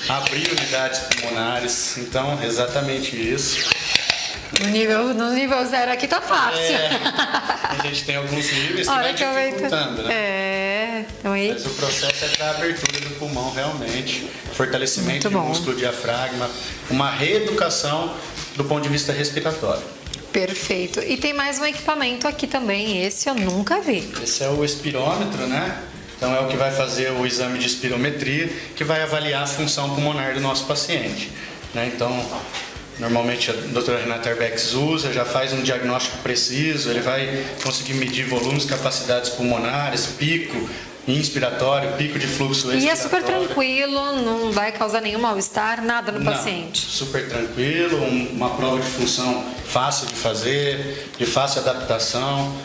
abrir unidades pulmonares. Então, exatamente isso. No nível 0 aqui tá fácil. A gente tem alguns níveis que vai dificultando, né? Então aí... Mas o processo é para a abertura do pulmão realmente, fortalecimento do músculo diafragma, uma reeducação do ponto de vista respiratório. Perfeito. E tem mais um equipamento aqui também, esse eu nunca vi. Esse é o espirômetro, né? Então é o que vai fazer o exame de espirometria, que vai avaliar a função pulmonar do nosso paciente, né? Então, normalmente a doutora Renata Arbex usa, já faz um diagnóstico preciso, ele vai conseguir medir volumes, capacidades pulmonares, pico inspiratório, pico de fluxo expiratório. E é super tranquilo, não vai causar nenhum mal-estar, nada no paciente? Super tranquilo, uma prova de função fácil de fazer, de fácil adaptação.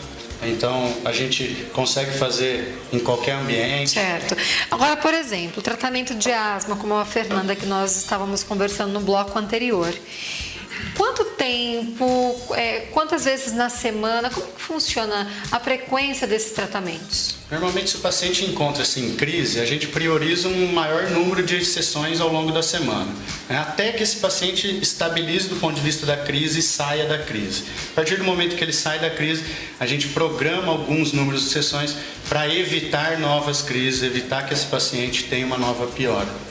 Então, a gente consegue fazer em qualquer ambiente. Certo. Agora, por exemplo, o tratamento de asma, como a Fernanda que nós estávamos conversando no bloco anterior. Quanto tempo, quantas vezes na semana, como que funciona a frequência desses tratamentos? Normalmente, se o paciente encontra-se em crise, a gente prioriza um maior número de sessões ao longo da semana, né? Até que esse paciente estabilize do ponto de vista da crise e saia da crise. A partir do momento que ele sai da crise, a gente programa alguns números de sessões para evitar novas crises, evitar que esse paciente tenha uma nova piora.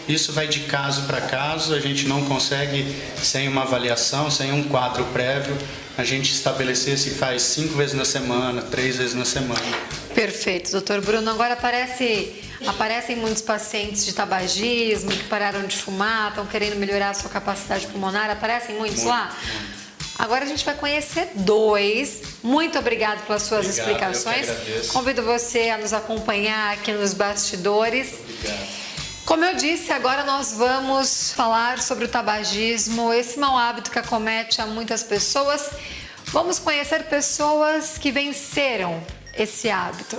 Isso vai de caso para caso, a gente não consegue, sem uma avaliação, sem um quadro prévio, a gente estabelecer se faz 5 vezes na semana, 3 vezes na semana. Perfeito, doutor Bruno. Agora aparecem muitos pacientes de tabagismo que pararam de fumar, estão querendo melhorar a sua capacidade pulmonar, aparecem muitos lá? Agora a gente vai conhecer 2. Muito obrigado pelas suas explicações. Convido você a nos acompanhar aqui nos bastidores. Obrigado. Como eu disse, agora nós vamos falar sobre o tabagismo, esse mau hábito que acomete a muitas pessoas. Vamos conhecer pessoas que venceram esse hábito.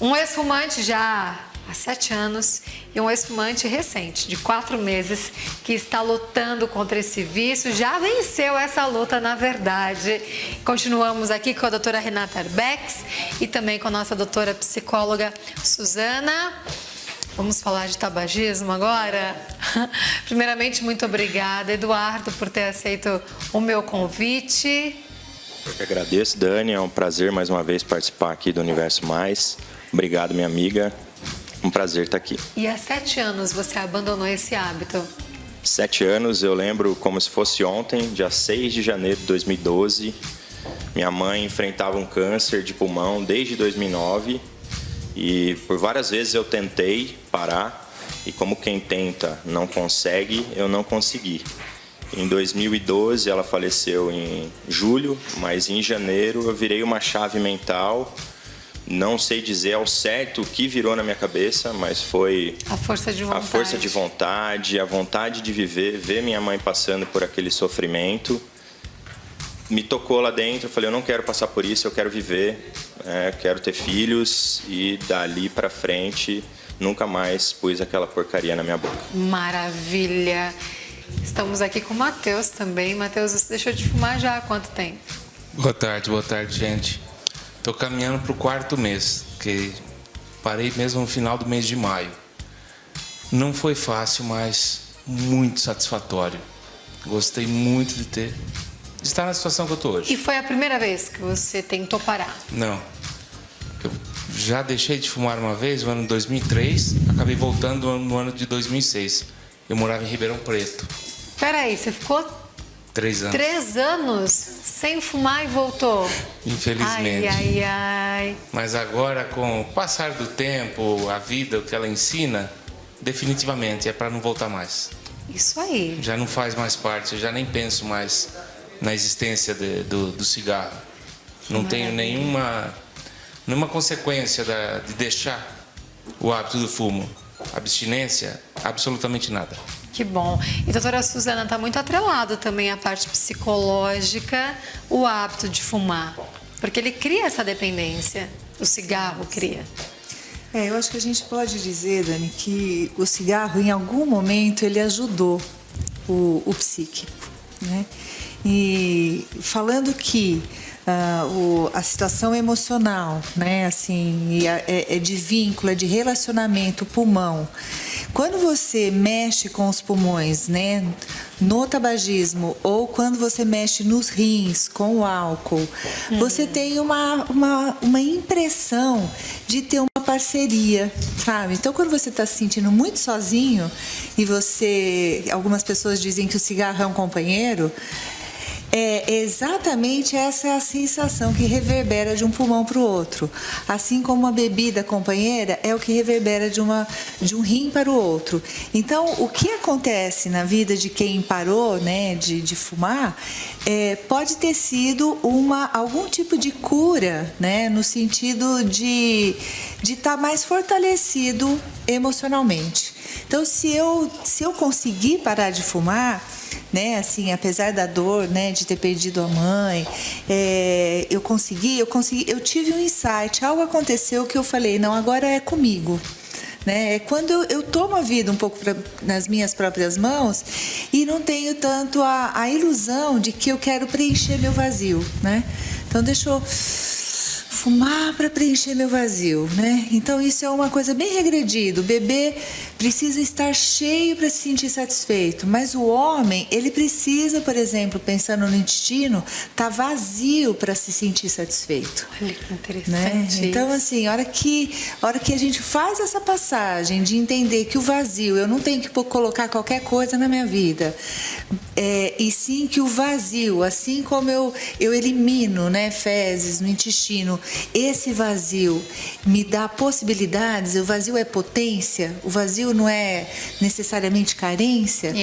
Um ex-fumante já há 7 anos, e um espumante recente, de 4 meses, que está lutando contra esse vício. Já venceu essa luta, na verdade. Continuamos aqui com a doutora Renata Arbex e também com a nossa doutora psicóloga Suzana. Vamos falar de tabagismo agora? Primeiramente, muito obrigada, Eduardo, por ter aceito o meu convite. Eu que agradeço, Dani. É um prazer mais uma vez participar aqui do Universo Mais. Obrigado, minha amiga. Um prazer estar aqui. E há 7 anos você abandonou esse hábito? 7 anos, eu lembro como se fosse ontem, dia 6 de janeiro de 2012. Minha mãe enfrentava um câncer de pulmão desde 2009. E por várias vezes eu tentei parar, e como quem tenta não consegue, eu não consegui. Em 2012 ela faleceu em julho, mas em janeiro eu virei uma chave mental. Não sei dizer ao certo o que virou na minha cabeça, mas foi a força de vontade. A força de vontade, a vontade de viver, ver minha mãe passando por aquele sofrimento. Me tocou lá dentro, eu falei, eu não quero passar por isso, eu quero viver, quero ter filhos, e dali pra frente nunca mais pus aquela porcaria na minha boca. Maravilha! Estamos aqui com o Matheus também. Matheus, você deixou de fumar já há quanto tempo? Boa tarde, gente. Estou caminhando para o 4º mês, que parei mesmo no final do mês de maio. Não foi fácil, mas muito satisfatório. Gostei muito de estar na situação que eu estou hoje. E foi a primeira vez que você tentou parar? Não. Eu já deixei de fumar uma vez, no ano de 2003, acabei voltando no ano de 2006. Eu morava em Ribeirão Preto. Peraí, você ficou 3 anos. 3 anos sem fumar e voltou? Infelizmente. Ai. Mas agora, com o passar do tempo, a vida, o que ela ensina, definitivamente é para não voltar mais. Isso aí. Já não faz mais parte, eu já nem penso mais na existência do cigarro. Não tenho nenhuma consequência de deixar o hábito do fumo. Abstinência, absolutamente nada. Que bom. E doutora Suzana, está muito atrelado também à parte psicológica, o hábito de fumar. Porque ele cria essa dependência, o cigarro cria. Eu acho que a gente pode dizer, Dani, que o cigarro, em algum momento, ele ajudou o psíquico, né? E falando que a situação emocional, né, assim, é de vínculo, é de relacionamento, o pulmão. Quando você mexe com os pulmões, né, no tabagismo, ou quando você mexe nos rins com o álcool, você tem uma impressão de ter uma parceria, sabe? Então, quando você está se sentindo muito sozinho e algumas pessoas dizem que o cigarro é um companheiro, exatamente essa é a sensação que reverbera de um pulmão para o outro. Assim como uma bebida companheira é o que reverbera de um rim para o outro. Então, o que acontece na vida de quem parou, né, de fumar, pode ter sido algum tipo de cura, né, no sentido de estar mais fortalecido emocionalmente. Então, se eu conseguir parar de fumar, né, assim, apesar da dor, né, de ter perdido a mãe, eu tive um insight, algo aconteceu que eu falei, não, agora é comigo. Né? É quando eu tomo a vida um pouco nas minhas próprias mãos e não tenho tanto a ilusão de que eu quero preencher meu vazio, né? Então, deixa eu fumar para preencher meu vazio, né? Então, isso é uma coisa bem regredida. O bebê precisa estar cheio para se sentir satisfeito, mas o homem, ele precisa, por exemplo, pensando no intestino, estar vazio para se sentir satisfeito. Olha que interessante. Né? Então, assim, a hora que a gente faz essa passagem de entender que o vazio, eu não tenho que colocar qualquer coisa na minha vida, e sim que o vazio, assim como eu elimino, né, fezes no intestino, esse vazio me dá possibilidades. O vazio é potência, o vazio não é necessariamente carência.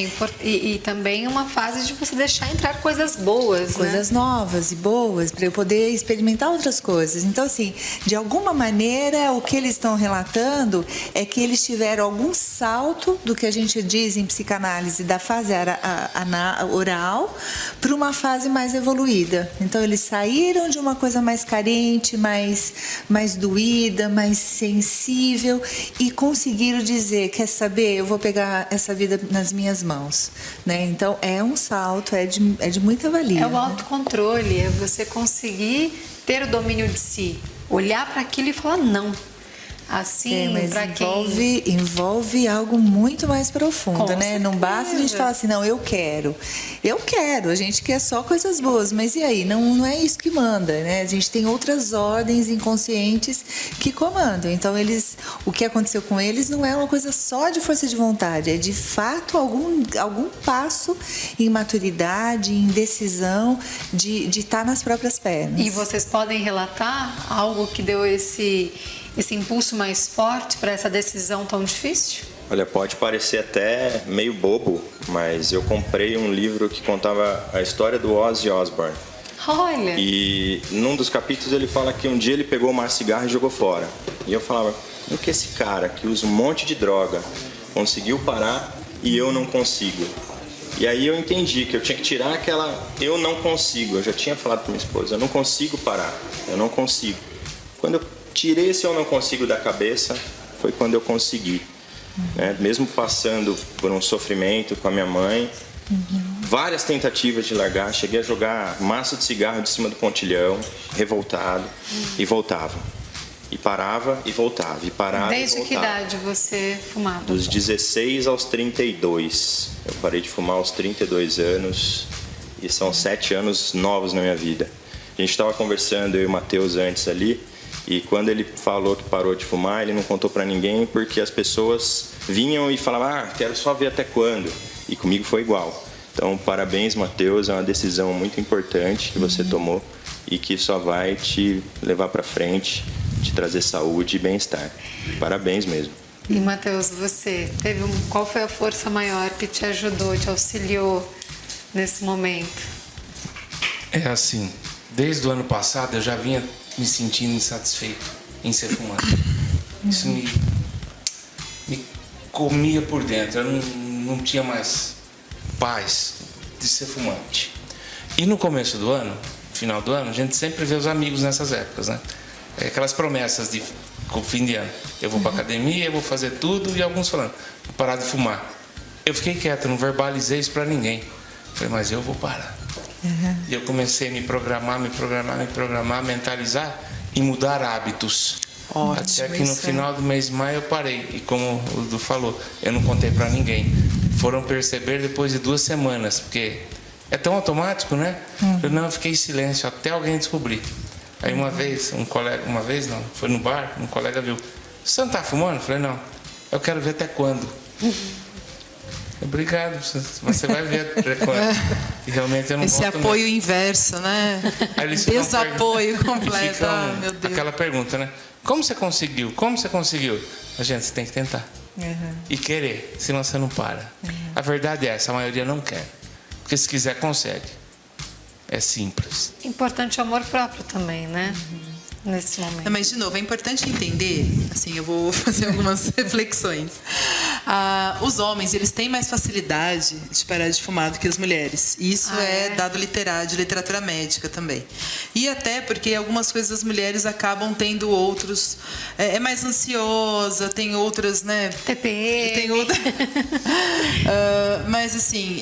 E também uma fase de você deixar entrar coisas boas, coisas novas e boas, para eu poder experimentar outras coisas. Então, assim, de alguma maneira, o que eles estão relatando é que eles tiveram algum salto do que a gente diz em psicanálise da fase oral para uma fase mais evoluída. Então, eles saíram de uma coisa mais carente, mais doída, mais sensível, e conseguiram dizer, quer saber, eu vou pegar essa vida nas minhas mãos, né? Então é um salto, é de muita valia. É o autocontrole, é você conseguir ter o domínio de si, olhar para aquilo e falar não. Assim, mas para envolve algo muito mais profundo, Com né? Não basta a gente falar assim, não, eu quero, a gente quer só coisas boas, mas e aí? Não é isso que manda, né? A gente tem outras ordens inconscientes que comandam. Então, o que aconteceu com eles não é uma coisa só de força de vontade, é de fato algum passo em maturidade, em decisão de estar nas próprias pernas. E vocês podem relatar algo que deu esse impulso mais forte para essa decisão tão difícil? Olha, pode parecer até meio bobo, mas eu comprei um livro que contava a história do Ozzy Osbourne. Olha! E num dos capítulos ele fala que um dia ele pegou uma cigarra e jogou fora. E eu falava, como que esse cara que usa um monte de droga conseguiu parar e eu não consigo? E aí eu entendi que eu tinha que tirar aquela eu não consigo. Eu já tinha falado para minha esposa, eu não consigo parar, eu não consigo. Quando eu tirei esse eu não consigo da cabeça, foi quando eu consegui. Né? Mesmo passando por um sofrimento com a minha mãe, várias tentativas de largar, cheguei a jogar maço de cigarro de cima do pontilhão, revoltado, e voltava. E parava e voltava, e parava Desde e voltava. que idade você fumava? Dos 16 aos 32. Eu parei de fumar aos 32 anos, e são 7 anos novos na minha vida. A gente estava conversando, eu e o Matheus, antes ali, e quando ele falou que parou de fumar, ele não contou para ninguém, porque as pessoas vinham e falavam, quero só ver até quando. E comigo foi igual. Então, parabéns, Matheus, é uma decisão muito importante que você tomou e que só vai te levar para frente, te trazer saúde e bem-estar. Parabéns mesmo. E, Matheus, você qual foi a força maior que te ajudou, te auxiliou nesse momento? É assim, desde o ano passado eu já vinha me sentindo insatisfeito em ser fumante. Isso me comia por dentro. Eu não tinha mais paz de ser fumante. E no começo do ano, final do ano, a gente sempre vê os amigos nessas épocas, né? Aquelas promessas de fim de ano. Eu vou para academia, eu vou fazer tudo, e alguns falando, vou parar de fumar. Eu fiquei quieto, não verbalizei isso para ninguém. Falei, mas eu vou parar. E eu comecei a me programar, mentalizar e mudar hábitos. Ótimo, até que no final do mês de maio eu parei. E como o Du falou, eu não contei para ninguém. Foram perceber depois de 2 semanas, porque é tão automático, né? Eu fiquei em silêncio até alguém descobrir. Aí uma vez, foi no bar, um colega viu, você não tá fumando? Eu falei, não, eu quero ver até quando. Obrigado, você vai ver até quando. E realmente eu não Esse volto apoio mesmo. inverso, né? Desapoio completo. Meu Deus. Aquela pergunta, né? Como você conseguiu? Como você conseguiu? A gente tem que tentar. E querer, senão você não para. A verdade é essa, a maioria não quer. Porque se quiser, consegue. É simples. Importante o amor próprio também, né? Nesse momento. Mas, de novo, é importante entender, assim, eu vou fazer algumas reflexões. Os homens, eles têm mais facilidade de parar de fumar do que as mulheres. Isso é dado de literatura médica também. E até porque algumas coisas as mulheres acabam tendo outros... É mais ansiosa, tem outras, né? TPM. Tem outra... mas, assim,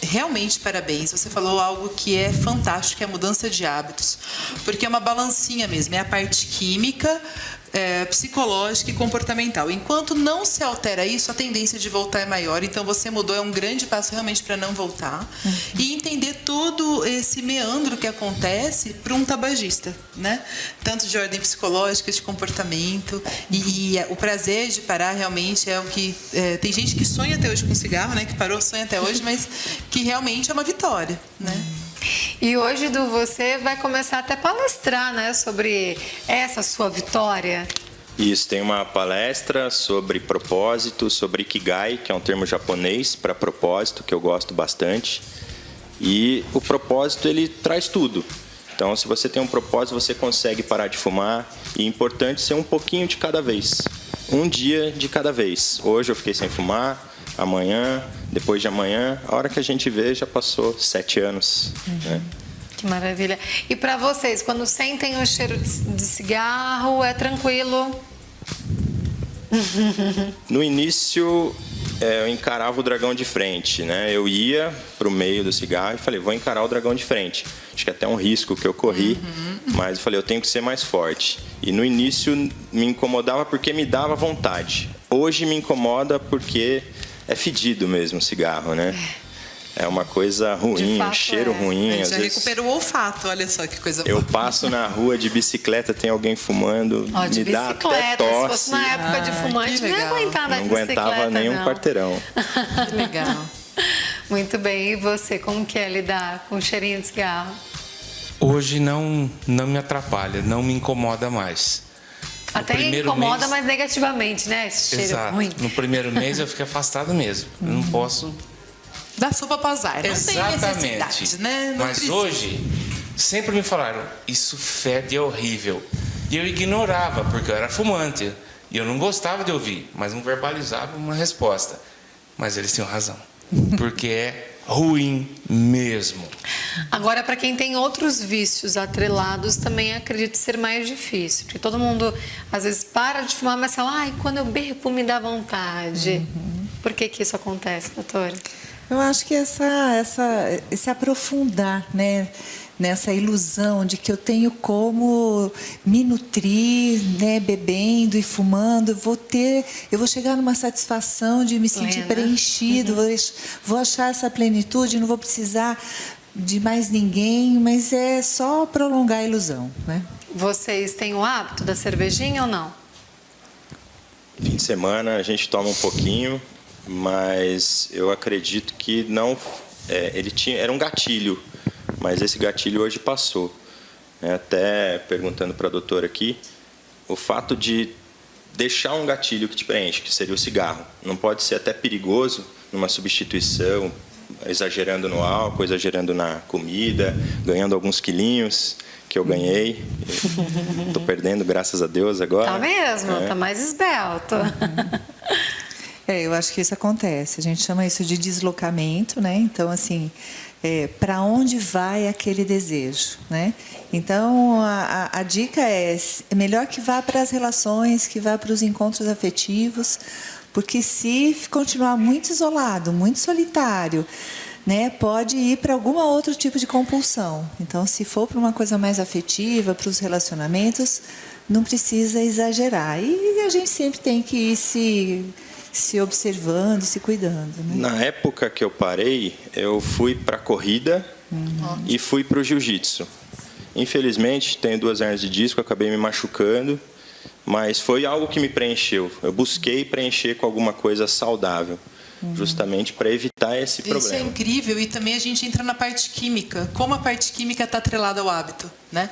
realmente, parabéns. Você falou algo que é fantástico, que é a mudança de hábitos. Porque é uma balancinha mesmo. É a parte química, psicológica e comportamental. Enquanto não se altera isso, a tendência de voltar é maior. Então, você mudou, é um grande passo realmente para não voltar. E entender todo esse meandro que acontece para um tabagista, né? Tanto de ordem psicológica, de comportamento. E o prazer de parar realmente é o que... tem gente que sonha até hoje com cigarro, né? Que parou, sonha até hoje, mas que realmente é uma vitória, né? E hoje, Du, você vai começar até a palestrar, né, sobre essa sua vitória. Isso, tem uma palestra sobre propósito, sobre Ikigai, que é um termo japonês para propósito, que eu gosto bastante. E o propósito, ele traz tudo. Então, se você tem um propósito, você consegue parar de fumar. E é importante ser um pouquinho de cada vez. Um dia de cada vez. Hoje eu fiquei sem fumar, amanhã, depois de amanhã, a hora que a gente vê, já passou 7 anos. Né? Que maravilha. E para vocês, quando sentem o cheiro de cigarro, é tranquilo? No início, eu encarava o dragão de frente, né? Eu ia para o meio do cigarro e falei, vou encarar o dragão de frente. Acho que é até um risco que eu corri, mas eu falei, eu tenho que ser mais forte. E no início me incomodava porque me dava vontade. Hoje me incomoda porque é fedido mesmo o cigarro, né? É uma coisa ruim, um cheiro ruim. Ele às já vezes recuperou o olfato, olha só que coisa eu boa. passo na rua de bicicleta, tem alguém fumando, De me dá até bicicleta, se tosse. fosse na época de fumante, não ia aguentar andar Não de bicicleta, aguentava nem um não. quarteirão. Que legal. Muito bem, e você, como que é lidar com o cheirinho de cigarro? Hoje não me atrapalha, não me incomoda mais. No Até primeiro incomoda, mês- mas negativamente, né? Esse cheiro Exato. ruim. No primeiro mês eu fiquei afastado mesmo. Eu não posso. Dá sopa para azar. Não tem necessidade, né? Não Mas precisa. hoje, sempre me falaram, isso fede, é horrível. E eu ignorava, porque eu era fumante. E eu não gostava de ouvir, mas não verbalizava uma resposta. Mas eles tinham razão. Porque é ruim mesmo. Agora, para quem tem outros vícios atrelados, também acredito ser mais difícil. Porque todo mundo, às vezes, para de fumar, mas fala, ai, quando eu bebo me dá vontade. Por que isso acontece, doutora? Eu acho que esse aprofundar, né, nessa ilusão de que eu tenho como me nutrir, né, bebendo e fumando, eu vou chegar numa satisfação de me sentir preenchido, vou achar essa plenitude, não vou precisar de mais ninguém, mas é só prolongar a ilusão, né? Vocês têm o hábito da cervejinha ou não? Fim de semana a gente toma um pouquinho, mas eu acredito que não. Era um gatilho, mas esse gatilho hoje passou. Até perguntando para a doutora aqui, o fato de deixar um gatilho que te preenche, que seria o cigarro, não pode ser até perigoso numa substituição, exagerando no álcool, exagerando na comida, ganhando alguns quilinhos que eu ganhei. Estou perdendo, graças a Deus, agora. Tá mesmo, tá mais esbelto. Eu acho que isso acontece. A gente chama isso de deslocamento, né? Então, assim, para onde vai aquele desejo, né? Então, a dica é melhor que vá para as relações, que vá para os encontros afetivos, porque se continuar muito isolado, muito solitário, né, pode ir para algum outro tipo de compulsão. Então, se for para uma coisa mais afetiva, para os relacionamentos, não precisa exagerar. E a gente sempre tem que ir se observando, se cuidando, né? Na época que eu parei, eu fui para a corrida e fui para o jiu-jitsu. Infelizmente, tenho 2 hernias de disco, acabei me machucando, mas foi algo que me preencheu. Eu busquei preencher com alguma coisa saudável, justamente para evitar esse problema. Isso é incrível, e também a gente entra na parte química. Como a parte química está atrelada ao hábito, né?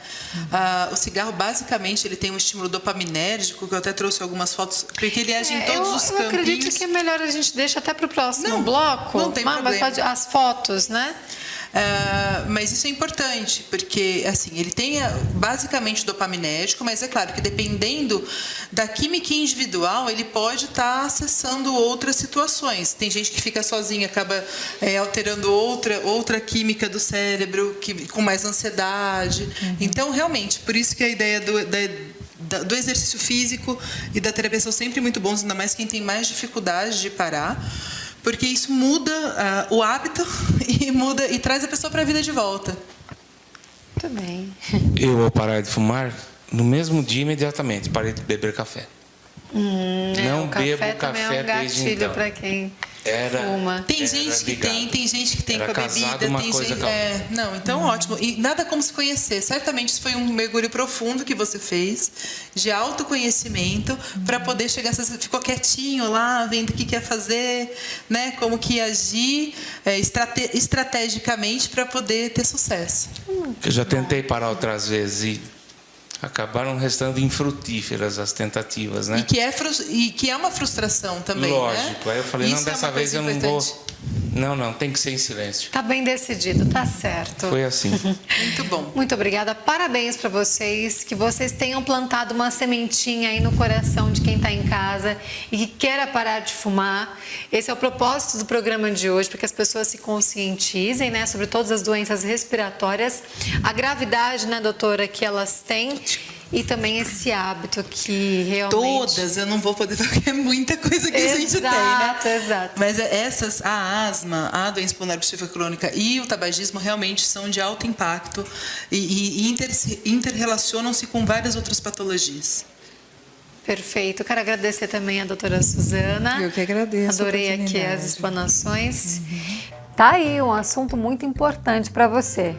O cigarro, basicamente, ele tem um estímulo dopaminérgico, que eu até trouxe algumas fotos, porque ele age em todos os campinhos. Eu acredito que é melhor a gente deixar até para o próximo bloco. Não tem problema. As fotos, né? Mas isso é importante, porque assim, ele tem basicamente dopaminérgico, mas é claro que dependendo da química individual, ele pode estar acessando outras situações. Tem gente que fica sozinha, acaba alterando outra química do cérebro, com mais ansiedade. Então, realmente, por isso que a ideia do exercício físico e da terapia são sempre muito bons, ainda mais quem tem mais dificuldade de parar, porque isso muda o hábito e traz a pessoa para a vida de volta. Muito bem. Eu vou parar de fumar no mesmo dia imediatamente. Parei de beber café. Não bebo café é um desde gatilho então. para quem fuma. Tem gente que tem Era com a bebida, casado, uma tem coisa gente. com a outra. Não, então ótimo. E nada como se conhecer. Certamente isso foi um mergulho profundo que você fez, de autoconhecimento, para poder chegar. Você ficou quietinho lá, vendo o que quer fazer, né? Como que agir estrategicamente para poder ter sucesso. Eu já tentei parar outras vezes e acabaram restando infrutíferas as tentativas, né? E que é uma frustração também, lógico. né? Aí eu falei, Isso não, dessa é uma vez coisa eu não importante. Não, tem que ser em silêncio. Tá bem decidido, tá certo. Foi assim. Muito bom. Muito obrigada, parabéns para vocês, que vocês tenham plantado uma sementinha aí no coração de quem está em casa e que queira parar de fumar. Esse é o propósito do programa de hoje, para que as pessoas se conscientizem, né, sobre todas as doenças respiratórias, a gravidade, né, doutora, que elas têm. E também esse hábito que realmente... Todas, eu não vou poder porque é muita coisa que a gente tem, né? Exato. Mas a asma, a doença pulmonar obstrutiva crônica e o tabagismo realmente são de alto impacto e interrelacionam-se com várias outras patologias. Perfeito. Quero agradecer também a doutora Suzana. Eu que agradeço. Adorei aqui as explanações. Tá aí um assunto muito importante para você.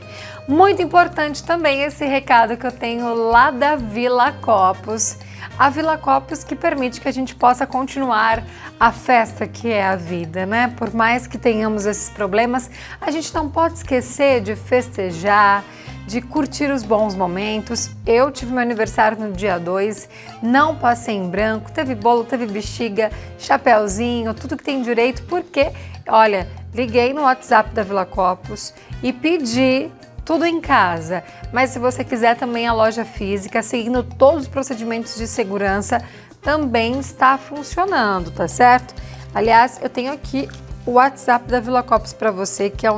Muito importante também esse recado que eu tenho lá da Villa Copos. A Villa Copos que permite que a gente possa continuar a festa que é a vida, né? Por mais que tenhamos esses problemas, a gente não pode esquecer de festejar, de curtir os bons momentos. Eu tive meu aniversário no dia 2, não passei em branco, teve bolo, teve bexiga, chapéuzinho, tudo que tem direito, porque, olha, liguei no WhatsApp da Villa Copos e pedi tudo em casa. Mas se você quiser também a loja física, seguindo todos os procedimentos de segurança, também está funcionando, tá certo? Aliás, eu tenho aqui o WhatsApp da Villa Copos para você, que é o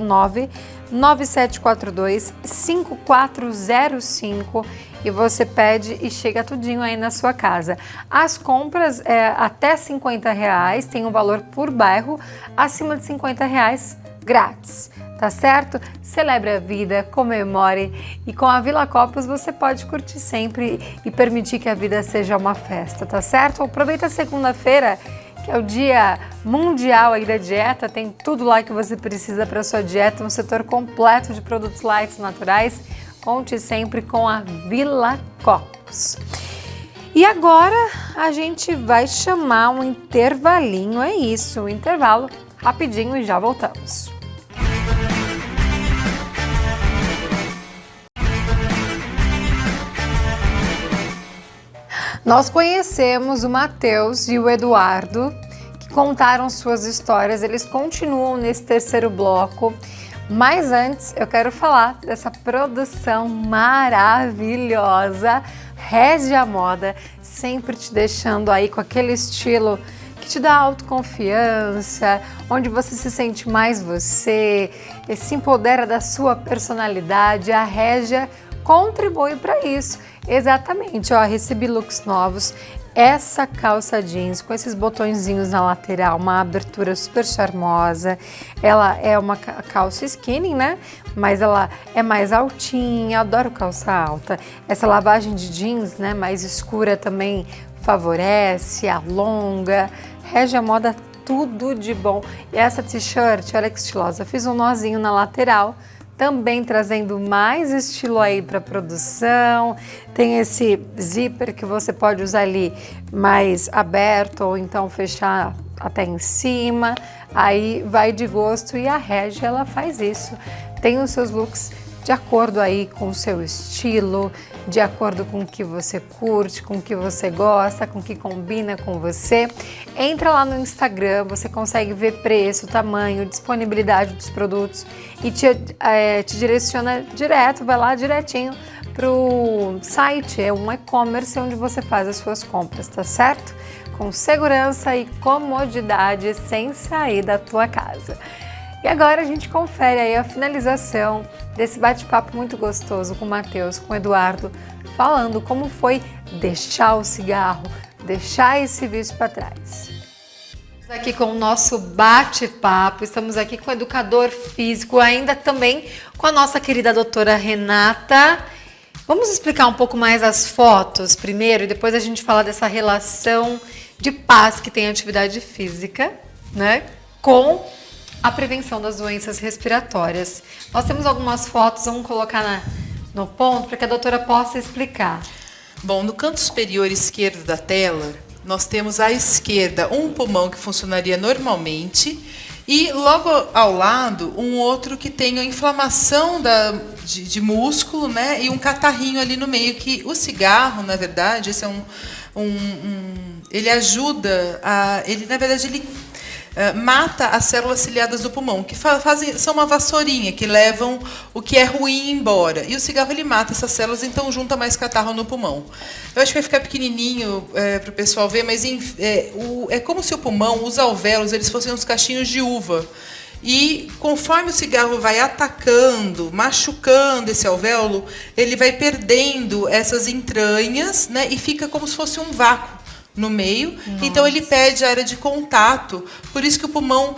99742-5405, e você pede e chega tudinho aí na sua casa. As compras até R$50 tem um valor por bairro, acima de R$50 grátis, tá certo? Celebre a vida, comemore, e com a Villa Copos você pode curtir sempre e permitir que a vida seja uma festa, tá certo? Aproveita a segunda-feira, que é o dia mundial aí da dieta, tem tudo lá que você precisa para sua dieta, um setor completo de produtos light naturais. Conte sempre com a Villa Copos. E agora a gente vai chamar um intervalinho, é isso, um intervalo rapidinho e já voltamos. Nós conhecemos o Matheus e o Eduardo, que contaram suas histórias, eles continuam nesse terceiro bloco, mas antes eu quero falar dessa produção maravilhosa, Regia Moda, sempre te deixando aí com aquele estilo que te dá autoconfiança, onde você se sente mais você, e se empodera da sua personalidade. A Regia contribui para isso. Exatamente, ó, recebi looks novos, essa calça jeans com esses botõezinhos na lateral, uma abertura super charmosa, ela é uma calça skinny, né, mas ela é mais altinha, adoro calça alta, essa lavagem de jeans, né, mais escura também favorece, alonga, Regia Moda, tudo de bom. E essa t-shirt, olha que estilosa, fiz um nozinho na lateral, também trazendo mais estilo aí para produção. Tem esse zíper que você pode usar ali mais aberto ou então fechar até em cima. Aí vai de gosto e a Regia ela faz isso. Tem os seus looks de acordo aí com o seu estilo, de acordo com o que você curte, com o que você gosta, com o que combina com você. Entra lá no Instagram, você consegue ver preço, tamanho, disponibilidade dos produtos e te direciona direto, vai lá direitinho pro site, é um e-commerce onde você faz as suas compras, tá certo? Com segurança e comodidade, sem sair da tua casa. E agora a gente confere aí a finalização desse bate-papo muito gostoso com o Matheus, com o Eduardo, falando como foi deixar o cigarro, deixar esse vício para trás. Estamos aqui com o nosso bate-papo, estamos aqui com o educador físico, ainda também com a nossa querida doutora Renata. Vamos explicar um pouco mais as fotos primeiro e depois a gente fala dessa relação de paz que tem a atividade física, né, com a prevenção das doenças respiratórias. Nós temos algumas fotos, vamos colocar no ponto para que a doutora possa explicar. Bom, no canto superior esquerdo da tela, nós temos à esquerda um pulmão que funcionaria normalmente e logo ao lado um outro que tem a inflamação de músculo, né, e um catarrinho ali no meio, que o cigarro, na verdade, esse é ele ajuda a... Ele, na verdade, ele mata as células ciliadas do pulmão, que são uma vassourinha, que levam o que é ruim embora. E o cigarro ele mata essas células, então junta mais catarro no pulmão. Eu acho que vai ficar pequenininho para o pessoal ver, mas é como se o pulmão, os alvéolos, eles fossem uns cachinhos de uva. E conforme o cigarro vai atacando, machucando esse alvéolo, ele vai perdendo essas entranhas, né, e fica como se fosse um vácuo no meio. Nossa. Então ele perde a área de contato. Por isso que o pulmão,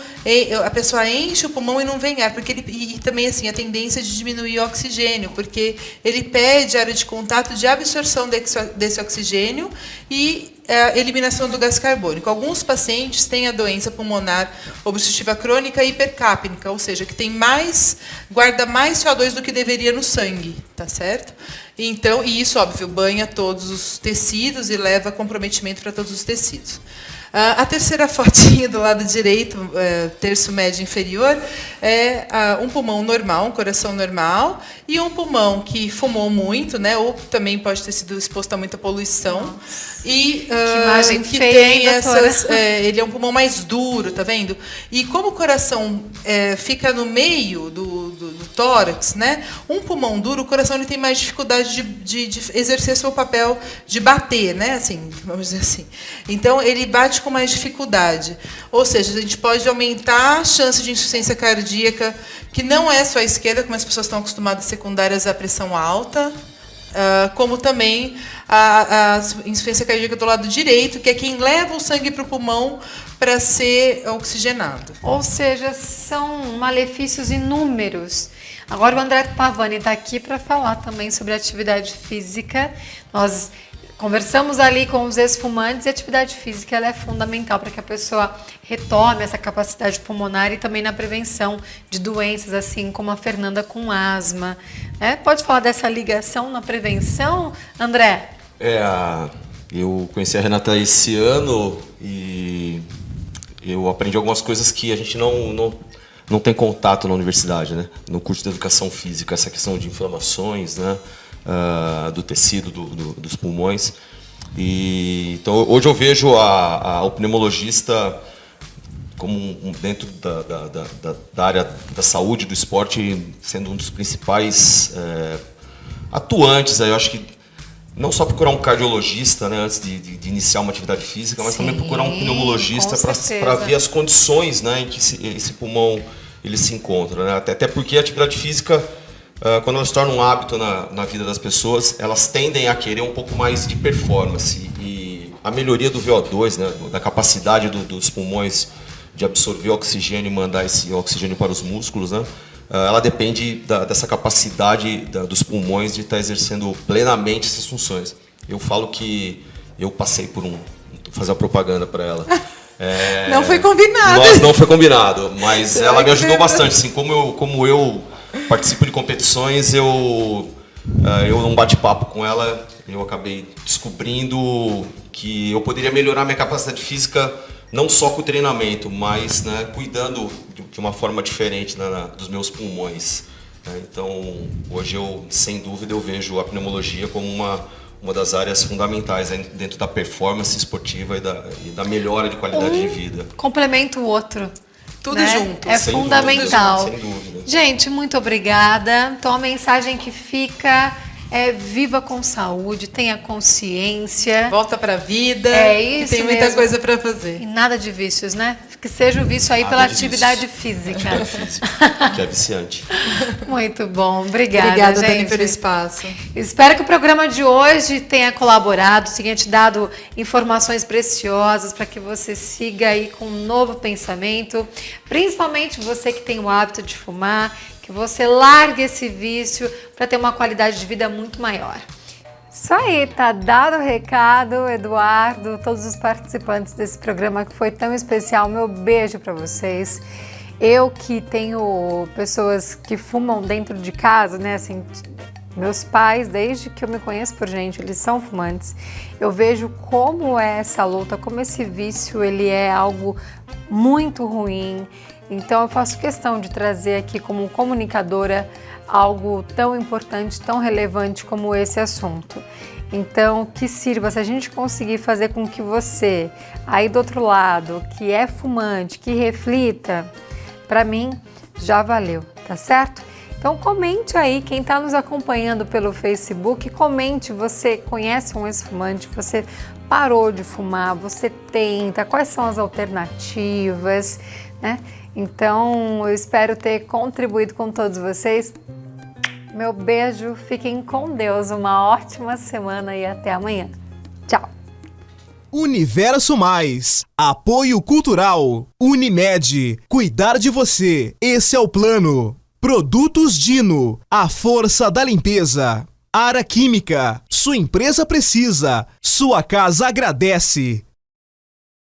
a pessoa enche o pulmão e não vem ar, porque e também assim a tendência de diminuir o oxigênio, porque ele perde a área de contato de absorção desse oxigênio e eliminação do gás carbônico. Alguns pacientes têm a doença pulmonar obstrutiva crônica hipercápnica, ou seja, que guarda mais CO2 do que deveria no sangue, tá certo? Então, e isso, óbvio, banha todos os tecidos e leva comprometimento para todos os tecidos. A terceira fotinha do lado direito, terço médio inferior, é um pulmão normal, um coração normal, e um pulmão que fumou muito, né, ou também pode ter sido exposto a muita poluição. Nossa. E que imagem que feia, tem doutora. ele é um pulmão mais duro, tá vendo? E como o coração fica no meio do tórax, né? Um pulmão duro, o coração ele tem mais dificuldade de exercer seu papel de bater, né? Assim, vamos dizer assim. Então ele bate com mais dificuldade. Ou seja, a gente pode aumentar a chance de insuficiência cardíaca, que não é só a esquerda, como as pessoas estão acostumadas, secundárias à pressão alta, como também a insuficiência cardíaca do lado direito, que é quem leva o sangue para o pulmão para ser oxigenado. Ou seja, são malefícios inúmeros. Agora o André Pavani está aqui para falar também sobre atividade física. Nós conversamos ali com os ex-fumantes e a atividade física ela é fundamental para que a pessoa retome essa capacidade pulmonar e também na prevenção de doenças, assim como a Fernanda com asma. Pode falar dessa ligação na prevenção, André? Eu conheci a Renata esse ano e eu aprendi algumas coisas que a gente não tem contato na universidade, né? No curso de educação física, essa questão de inflamações, né? Do tecido dos pulmões. Então hoje eu vejo o pneumologista como dentro da área da saúde, do esporte, sendo um dos principais atuantes. Eu acho que não só procurar um cardiologista, né, antes de iniciar uma atividade física, mas também procurar um pneumologista para ver as condições, né, em que esse pulmão ele se encontra, né? Até porque a atividade física, quando ela se torna um hábito na vida das pessoas, elas tendem a querer um pouco mais de performance. E a melhoria do VO2, né, da capacidade dos pulmões de absorver oxigênio e mandar esse oxigênio para os músculos, né, ela depende dessa capacidade dos pulmões de estar exercendo plenamente essas funções. Eu falo que eu passei por fazer a propaganda para ela. Não foi combinado. Não foi combinado, mas ela me ajudou bastante. Assim, como eu participo de competições, eu num bate-papo com ela, eu acabei descobrindo que eu poderia melhorar minha capacidade física não só com o treinamento, mas, né, cuidando de uma forma diferente, né, dos meus pulmões. Então, hoje sem dúvida, eu vejo a pneumologia como uma das áreas fundamentais dentro da performance esportiva e da melhora de qualidade de vida. Complementa o outro. Tudo junto. É fundamental. Sem dúvida. Gente, muito obrigada. Então, a mensagem que fica é: viva com saúde, tenha consciência. Volta pra vida. É isso. Tem muita coisa para fazer. E nada de vícios, né? Que seja o vício aí pela atividade física. Que é viciante. Muito bom. Obrigada, gente. Dani, pelo espaço. Espero que o programa de hoje tenha colaborado, tenha te dado informações preciosas para que você siga aí com um novo pensamento. Principalmente você que tem o hábito de fumar, que você largue esse vício para ter uma qualidade de vida muito maior. Isso aí, tá dado o recado, Eduardo, todos os participantes desse programa que foi tão especial. Meu beijo para vocês. Eu que tenho pessoas que fumam dentro de casa, né, assim, meus pais, desde que eu me conheço por gente, eles são fumantes. Eu vejo como é essa luta, como esse vício, ele é algo muito ruim. Então eu faço questão de trazer aqui como comunicadora algo tão importante, tão relevante como esse assunto. Então, que sirva, se a gente conseguir fazer com que você, aí do outro lado, que é fumante, que reflita, para mim já valeu, tá certo? Então comente aí, quem está nos acompanhando pelo Facebook, comente, você conhece um ex-fumante, você parou de fumar, você tenta, quais são as alternativas, né? Então, eu espero ter contribuído com todos vocês. Meu beijo, fiquem com Deus, uma ótima semana e até amanhã. Tchau! Universo Mais, apoio cultural, Unimed, cuidar de você, esse é o plano. Produtos Dino, a força da limpeza. Ara Química, sua empresa precisa, sua casa agradece.